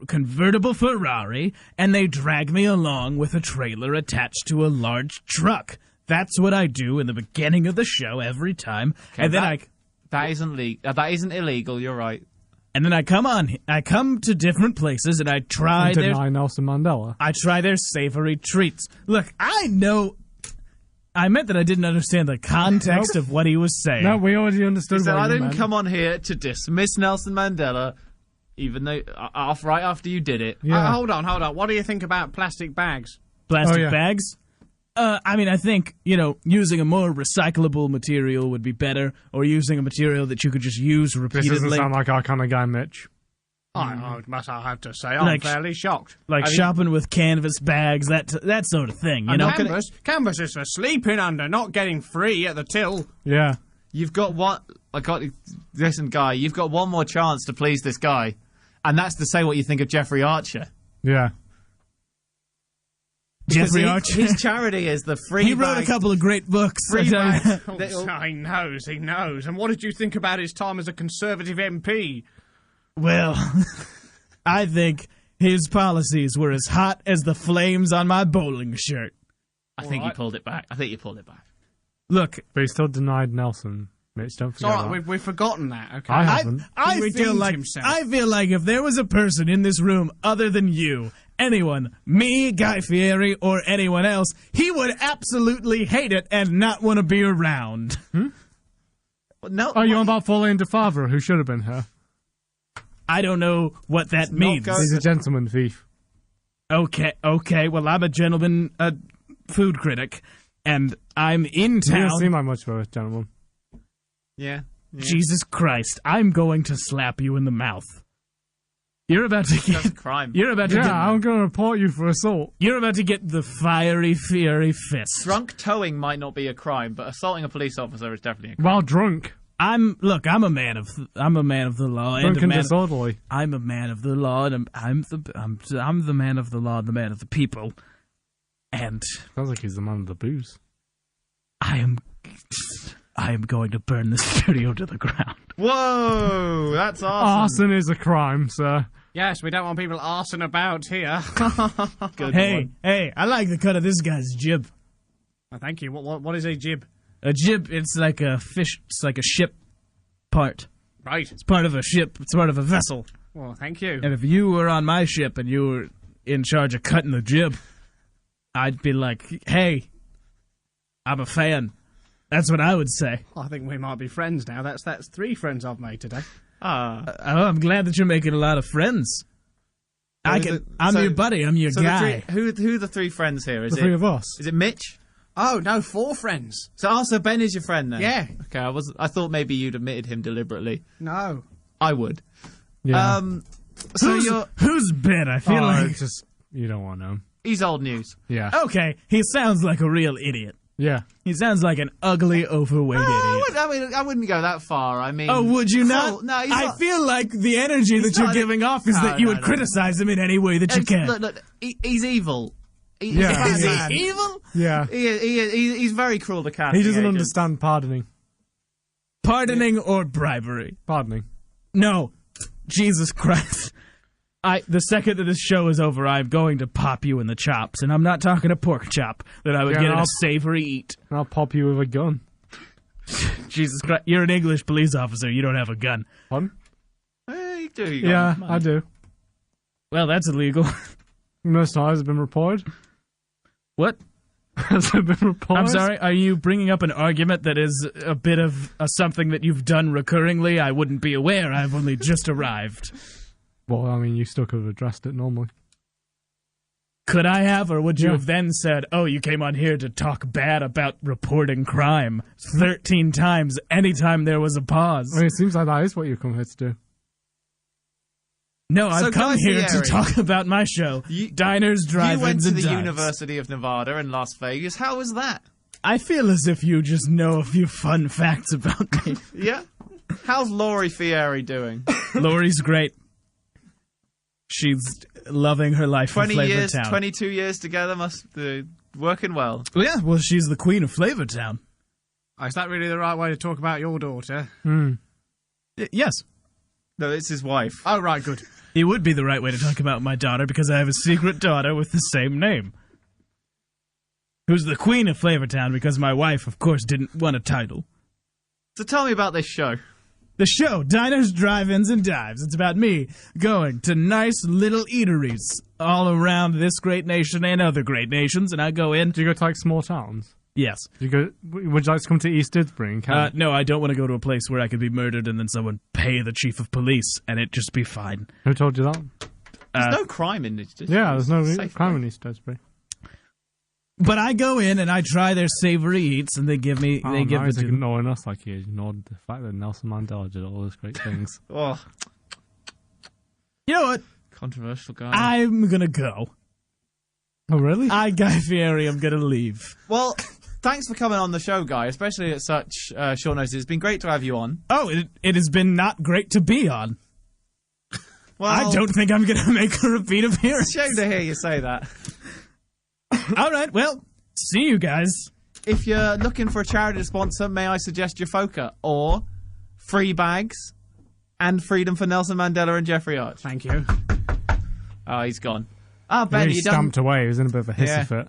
Speaker 2: convertible Ferrari and they drag me along with a trailer attached to a large truck. That's what I do in the beginning of the show every time.
Speaker 3: Okay,
Speaker 2: and then
Speaker 3: that isn't illegal, you're right.
Speaker 2: I come to different places and I try
Speaker 1: Deny Nelson Mandela.
Speaker 2: their savory treats. Look, I meant that I didn't understand the context of what he was saying.
Speaker 1: No, we already understood
Speaker 3: He said,
Speaker 1: what
Speaker 3: I
Speaker 1: you
Speaker 3: didn't
Speaker 1: meant.
Speaker 3: come on here to dismiss Nelson Mandela, even though right after you did it.
Speaker 1: Yeah.
Speaker 4: Hold on. What do you think about plastic bags?
Speaker 2: Plastic
Speaker 1: Oh, yeah.
Speaker 2: bags? I mean, I think, using a more recyclable material would be better, or using a material that you could just use
Speaker 1: This
Speaker 2: repeatedly.
Speaker 1: doesn't sound like our kind of guy, Mitch.
Speaker 4: I must have to say, I'm
Speaker 2: Like-
Speaker 4: fairly shocked.
Speaker 2: like shopping with canvas bags, that sort of thing, you know?
Speaker 4: Canvas is for sleeping under, not getting free at the till.
Speaker 1: Yeah.
Speaker 3: You've got one. Listen, Guy, you've got one more chance to please this guy, and that's to say what you think of Jeffrey Archer.
Speaker 1: Yeah.
Speaker 2: Jeffrey
Speaker 3: Because
Speaker 2: Archer.
Speaker 3: His charity is the free.
Speaker 2: He wrote a
Speaker 3: bag-
Speaker 2: couple of great books.
Speaker 3: Free bag.
Speaker 4: Oh, he knows. And what did you think about his time as a Conservative MP?
Speaker 2: Well, I think his policies were as hot as the flames on my bowling shirt.
Speaker 3: I think you pulled it back.
Speaker 2: Look,
Speaker 1: But he still denied Nelson. Mitch, don't
Speaker 4: It's
Speaker 1: forget
Speaker 4: all right,
Speaker 1: that.
Speaker 4: we've forgotten that, okay?
Speaker 1: I haven't.
Speaker 2: I
Speaker 4: He
Speaker 2: feel
Speaker 4: redeemed
Speaker 2: like
Speaker 4: himself.
Speaker 2: I feel like if there was a person in this room other than you, anyone, me, Guy Fieri, or anyone else, he would absolutely hate it and not want to be around.
Speaker 3: No.
Speaker 1: Oh, you on about falling to father who should have been here?
Speaker 2: I don't know what that means.
Speaker 3: go-
Speaker 1: He's a gentleman thief.
Speaker 2: Okay. Well, I'm a gentleman, food critic, and I'm in
Speaker 1: You
Speaker 2: town.
Speaker 1: don't seem like much of a gentleman.
Speaker 3: Yeah.
Speaker 2: Jesus Christ! I'm going to slap you in the mouth. You're about to
Speaker 3: That's a
Speaker 2: get.
Speaker 3: crime.
Speaker 2: You're about to
Speaker 1: Yeah,
Speaker 2: get.
Speaker 1: I'm going to report you for assault.
Speaker 2: You're about to get the fiery, fiery fist.
Speaker 3: Drunk towing might not be a crime, but assaulting a police officer is definitely a crime.
Speaker 1: While drunk.
Speaker 2: I'm a man of the law, and
Speaker 1: Drunk
Speaker 2: a
Speaker 1: and
Speaker 2: man.
Speaker 1: disorderly.
Speaker 2: I'm a man of the law, and I'm the man of the law, and the man of the people, and
Speaker 1: Sounds like he's the man of the booze.
Speaker 2: I am going to burn the studio to the ground.
Speaker 3: Whoa, that's awesome.
Speaker 1: Arson is a crime, sir.
Speaker 4: Yes, we don't want people arsing about here.
Speaker 3: Good
Speaker 2: Hey,
Speaker 3: one.
Speaker 2: hey! I like the cut of this guy's jib.
Speaker 4: Oh, thank you. What is a jib?
Speaker 2: A jib, it's like a fish. It's like a ship part.
Speaker 4: Right.
Speaker 2: It's part of a ship. It's part of a vessel.
Speaker 4: Well, thank you.
Speaker 2: And if you were on my ship and you were in charge of cutting the jib, I'd be like, "Hey, I'm a fan." That's what I would say.
Speaker 4: I think we might be friends now. That's 3 friends I've made today.
Speaker 3: Ah.
Speaker 2: I'm glad that you're making a lot of friends. I'm
Speaker 3: so-
Speaker 2: your buddy. I'm your
Speaker 3: So
Speaker 2: guy.
Speaker 3: who are the 3 friends here? Is
Speaker 1: The three
Speaker 3: it
Speaker 1: of us.
Speaker 3: is it Mitch?
Speaker 4: Oh, no, 4 friends.
Speaker 3: So Ben is your friend then?
Speaker 4: Yeah.
Speaker 3: Okay, I thought maybe you'd admitted him deliberately.
Speaker 4: No.
Speaker 3: I would.
Speaker 1: Yeah.
Speaker 3: So you're
Speaker 2: Who's Ben? I feel like.
Speaker 1: it's just, you don't want to know.
Speaker 3: he's old news.
Speaker 1: Yeah.
Speaker 2: Okay, he sounds like a real idiot.
Speaker 1: Yeah.
Speaker 2: He sounds like an ugly, overweight idiot.
Speaker 3: I wouldn't go that far. I mean,
Speaker 2: Oh, would you
Speaker 3: Cool.
Speaker 2: not?
Speaker 3: No, he's
Speaker 2: I
Speaker 3: not.
Speaker 2: feel like the energy that you're
Speaker 3: not-
Speaker 2: giving off is
Speaker 3: No,
Speaker 2: that you
Speaker 3: no,
Speaker 2: would
Speaker 3: no.
Speaker 2: criticize him in any way that you can.
Speaker 3: Look, he's evil. He's
Speaker 1: Yeah.
Speaker 3: a bad
Speaker 1: Is he
Speaker 3: man.
Speaker 2: evil?
Speaker 1: Yeah.
Speaker 3: He's very cruel to casting
Speaker 1: He doesn't
Speaker 3: agents.
Speaker 1: understand pardoning.
Speaker 2: Pardoning or bribery?
Speaker 1: Pardoning.
Speaker 2: No. Jesus Christ. The second that this show is over, I'm going to pop you in the chops, and I'm not talking a pork chop that I would
Speaker 1: Yeah,
Speaker 2: get at a
Speaker 1: I'll-
Speaker 2: savory eat.
Speaker 1: And I'll pop you with a gun.
Speaker 2: Jesus Christ, you're an English police officer. You don't have a gun.
Speaker 1: Pardon?
Speaker 3: You do. You got
Speaker 1: Yeah,
Speaker 3: him.
Speaker 1: I do.
Speaker 2: Well, that's illegal.
Speaker 1: Most times has been reported.
Speaker 2: What?
Speaker 1: Has it been reported?
Speaker 2: I'm sorry. Are you bringing up an argument that is a bit of something that you've done recurringly? I wouldn't be aware. I've only just arrived.
Speaker 1: Well, I mean, you still could have addressed it normally.
Speaker 2: Could I have, or would you
Speaker 1: Yeah.
Speaker 2: have then said, "Oh, you came on here to talk bad about reporting crime 13 times anytime there was a pause"?
Speaker 1: I mean, it seems like that is what you come here to do.
Speaker 2: No,
Speaker 3: So
Speaker 2: I've come
Speaker 3: Guy
Speaker 2: here to
Speaker 3: Fieri,
Speaker 2: talk about my show,
Speaker 3: You-
Speaker 2: Diners,
Speaker 3: You went
Speaker 2: Drive-Ins,
Speaker 3: to
Speaker 2: and
Speaker 3: the
Speaker 2: Dives.
Speaker 3: University of Nevada in Las Vegas. How was that?
Speaker 2: I feel as if you just know a few fun facts about me.
Speaker 3: Yeah. How's Laurie Fieri doing?
Speaker 2: Lori's great. She's loving her life in
Speaker 3: 20
Speaker 2: Flavor
Speaker 3: years,
Speaker 2: Town.
Speaker 3: 22 years together must working well.
Speaker 2: Yeah, well, she's the queen of Flavor Town.
Speaker 4: Oh, is that really the right way to talk about your daughter?
Speaker 2: Yes,
Speaker 3: No, it's his wife.
Speaker 4: Oh, right, good.
Speaker 2: it would be the right way to talk about my daughter because I have a secret daughter with the same name. Who's the queen of Flavor Town because my wife, of course, didn't want a title.
Speaker 3: So tell me about this show.
Speaker 2: The show, Diners, Drive-Ins, and Dives. It's about me going to nice little eateries all around this great nation and other great nations, and I go in.
Speaker 1: Do you go to like small towns?
Speaker 2: Yes.
Speaker 1: Do you go? Would you like to come to East Didsbury? And Kent?
Speaker 2: No, I don't want to go to a place where I could be murdered and then someone pay the chief of police and it just be fine.
Speaker 1: Who told you that?
Speaker 3: There's no crime in this.
Speaker 1: Yeah, there's no
Speaker 3: Safe
Speaker 1: crime
Speaker 3: place.
Speaker 1: in East Didsbury.
Speaker 2: But I go in and I try their savory eats, and they give me
Speaker 1: Oh,
Speaker 2: they give
Speaker 1: now
Speaker 2: it
Speaker 1: he's
Speaker 2: to
Speaker 1: ignoring us like he ignored the fact that Nelson Mandela did all those great things.
Speaker 3: Oh,
Speaker 2: You know what?
Speaker 3: controversial guy.
Speaker 2: I'm gonna go.
Speaker 1: Oh, really?
Speaker 2: Guy Fieri, I'm gonna leave.
Speaker 3: Well, thanks for coming on the show, Guy, especially at such short notice. It's been great to have you on.
Speaker 2: Oh, it has been not great to be on.
Speaker 3: Well,
Speaker 2: I don't think I'm gonna make a repeat appearance.
Speaker 3: Shame to hear you say that.
Speaker 2: All right, well, see you guys.
Speaker 3: If you're looking for a charity sponsor, may I suggest your FOCA or free bags and freedom for Nelson Mandela and Jeffrey Arch.
Speaker 4: Thank you.
Speaker 3: Oh, he's gone. Ah, Ben,
Speaker 1: He
Speaker 3: you done?
Speaker 1: stamped away. He was in a bit of a hissy
Speaker 3: Yeah.
Speaker 1: fit.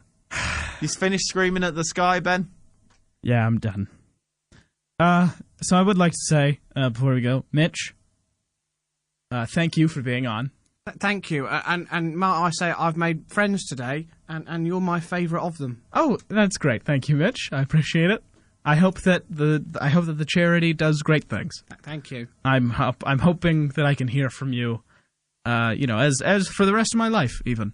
Speaker 3: He's finished screaming at the sky, Ben?
Speaker 2: Yeah, I'm done. So I would like to say, before we go, Mitch, thank you for being on.
Speaker 4: Thank you. And might I say, I've made friends today, and you're my favourite of them.
Speaker 2: Oh, that's great. Thank you, Mitch. I appreciate it. I hope that the charity does great things.
Speaker 4: Thank you.
Speaker 2: I'm hoping that I can hear from you, as for the rest of my life, even.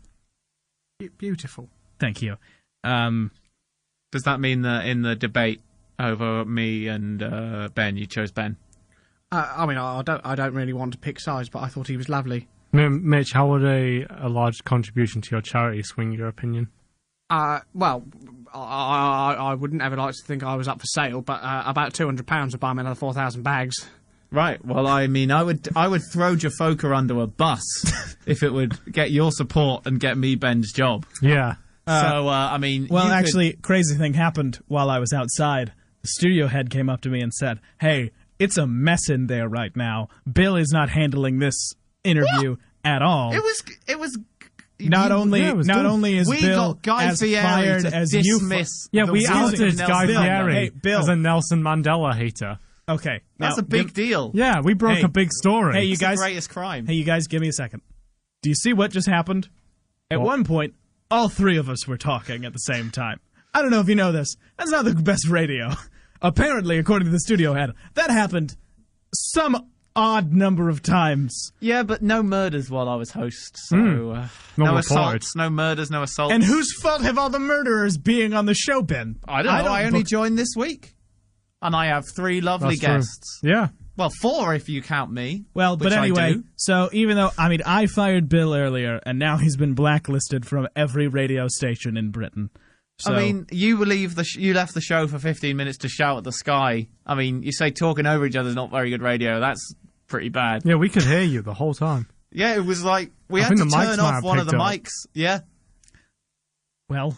Speaker 4: Beautiful.
Speaker 2: Thank you.
Speaker 3: Does that mean that in the debate over me and Ben, you chose Ben?
Speaker 4: I mean, I don't really want to pick sides, but I thought he was lovely.
Speaker 1: Mitch, how would a large contribution to your charity swing your opinion?
Speaker 4: Well, I wouldn't ever like to think I was up for sale, but about £200 would buy me another 4,000 bags.
Speaker 3: Right. Well, I mean, I would throw Jafoka under a bus if it would get your support and get me Ben's job.
Speaker 1: Yeah.
Speaker 3: I mean,
Speaker 2: Well,
Speaker 3: you could-
Speaker 2: actually, crazy thing happened while I was outside. The studio head came up to me and said, "Hey, it's a mess in there right now. Bill is not handling this interview at all.
Speaker 3: it was.
Speaker 2: Not only
Speaker 1: it was good.
Speaker 2: is
Speaker 3: We
Speaker 2: Bill
Speaker 3: got Guy
Speaker 2: as
Speaker 3: Fieri
Speaker 2: fired
Speaker 3: to
Speaker 2: as you
Speaker 3: dismiss.
Speaker 1: Yeah,
Speaker 3: the
Speaker 1: we
Speaker 3: work
Speaker 1: outed
Speaker 3: of Nelson
Speaker 1: Guy
Speaker 2: Bill,
Speaker 3: Mandela.
Speaker 1: Fieri
Speaker 2: hey, Bill.
Speaker 1: as a Nelson Mandela hater.
Speaker 2: Okay,
Speaker 3: That's
Speaker 2: now,
Speaker 3: a big deal.
Speaker 1: Yeah, we broke
Speaker 2: Hey.
Speaker 1: a big story.
Speaker 2: Hey, you
Speaker 3: It's
Speaker 2: guys.
Speaker 3: the greatest crime.
Speaker 2: Hey, you guys, give me a second. Do you see what just happened? At
Speaker 1: What?
Speaker 2: one point, all three of us were talking at the same time. I don't know if you know this. That's not the best radio. Apparently, according to the studio head, that happened some odd number of times.
Speaker 3: Yeah, but no murders while I was host. So
Speaker 1: Not
Speaker 3: no
Speaker 1: reported.
Speaker 3: assaults, no murders, no assaults.
Speaker 2: And whose fault have all the murderers being on the show been?
Speaker 3: I don't know. I only
Speaker 2: book-
Speaker 3: joined this week, and I have 3 lovely
Speaker 1: That's true.
Speaker 3: guests.
Speaker 1: Yeah.
Speaker 3: Well, 4 if you count me.
Speaker 2: Well,
Speaker 3: which
Speaker 2: but
Speaker 3: I
Speaker 2: anyway,
Speaker 3: do.
Speaker 2: so even though, I fired Bill earlier, and now he's been blacklisted from every radio station in Britain. So,
Speaker 3: I mean, you you left the show for 15 minutes to shout at the sky. I mean, you say talking over each other is not very good radio. That's pretty bad.
Speaker 1: Yeah, we could hear you the whole time.
Speaker 3: Yeah, it was like we
Speaker 1: I
Speaker 3: had
Speaker 1: think
Speaker 3: to
Speaker 1: the mics
Speaker 3: turn
Speaker 1: might
Speaker 3: off
Speaker 1: have
Speaker 3: one of the
Speaker 1: picked up.
Speaker 3: mics. Yeah.
Speaker 2: well,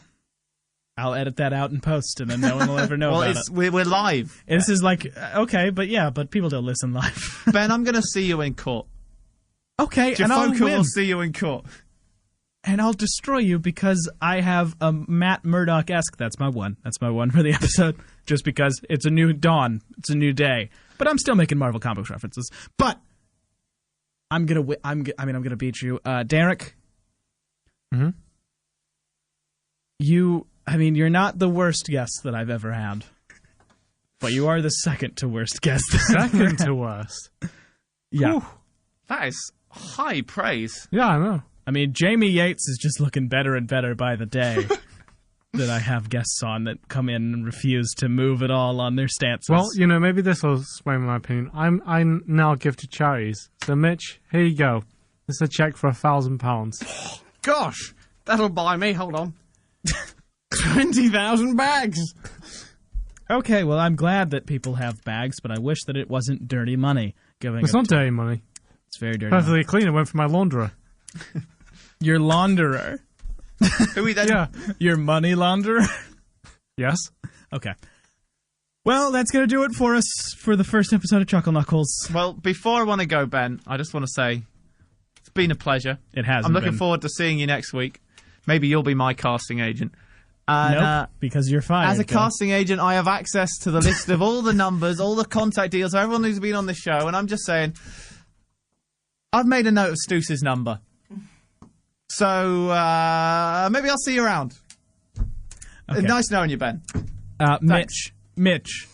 Speaker 2: I'll edit that out in post, and then no one will ever know
Speaker 3: Well,
Speaker 2: about
Speaker 3: it's
Speaker 2: it.
Speaker 3: we're live.
Speaker 2: This is like, okay, but people don't listen live.
Speaker 3: Ben, I'm going to see you in court.
Speaker 2: Okay, and I'll
Speaker 3: Jafoka
Speaker 2: win.
Speaker 3: will see you in court.
Speaker 2: And I'll destroy you because I have a Matt Murdock-esque. That's my one for the episode. Just because it's a new dawn. It's a new day. But I'm still making Marvel Comics references. But I'm gonna I'm gonna beat you. Derek.
Speaker 1: Mm-hmm.
Speaker 2: You're not the worst guest that I've ever had. But you are the second to worst guest. that I've ever
Speaker 1: Second
Speaker 2: had.
Speaker 1: to worst.
Speaker 2: Yeah.
Speaker 1: Whew.
Speaker 3: That is high praise.
Speaker 1: Yeah, I know.
Speaker 2: I mean, Jamie Yates is just looking better and better by the day. That I have guests on that come in and refuse to move at all on their stances.
Speaker 1: Well, maybe this will sway my opinion. I now give to charities. So, Mitch, here you go. This is a check for £1,000.
Speaker 4: Gosh, that'll buy me, hold on, 20,000 bags.
Speaker 2: Okay, well, I'm glad that people have bags, but I wish that it wasn't dirty money.
Speaker 1: It's not dirty money.
Speaker 2: It's very dirty money.
Speaker 1: Perfectly clean. It went from my launderer.
Speaker 2: Your launderer.
Speaker 3: Who we then?
Speaker 1: Yeah.
Speaker 2: Your money launderer.
Speaker 1: Yes.
Speaker 2: Okay. Well, that's going to do it for us for the first episode of Chuckle Knuckles.
Speaker 3: Well, before I want to go, Ben, I just want to say it's been a pleasure.
Speaker 2: It has.
Speaker 3: I'm looking forward to seeing you next week. Maybe you'll be my casting agent. And,
Speaker 2: Nope, because you're fired.
Speaker 3: as a
Speaker 2: Bill.
Speaker 3: casting agent, I have access to the list of all the numbers, all the contact deals, everyone who's been on this show, and I'm just saying, I've made a note of Stoos's number. So, maybe I'll see you around.
Speaker 2: Okay.
Speaker 3: Nice knowing you, Ben.
Speaker 2: Mitch,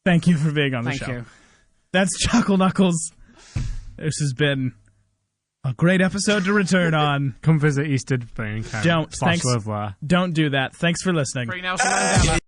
Speaker 2: thank you for being on the
Speaker 4: Thank
Speaker 2: show.
Speaker 4: you.
Speaker 2: That's Chuckle Knuckles. This has been a great episode to return on.
Speaker 1: Come visit East Edinburgh.
Speaker 2: Don't. Thanks.
Speaker 1: /Live there.
Speaker 2: Don't do that. Thanks for listening.
Speaker 4: Free Nelson Mandela.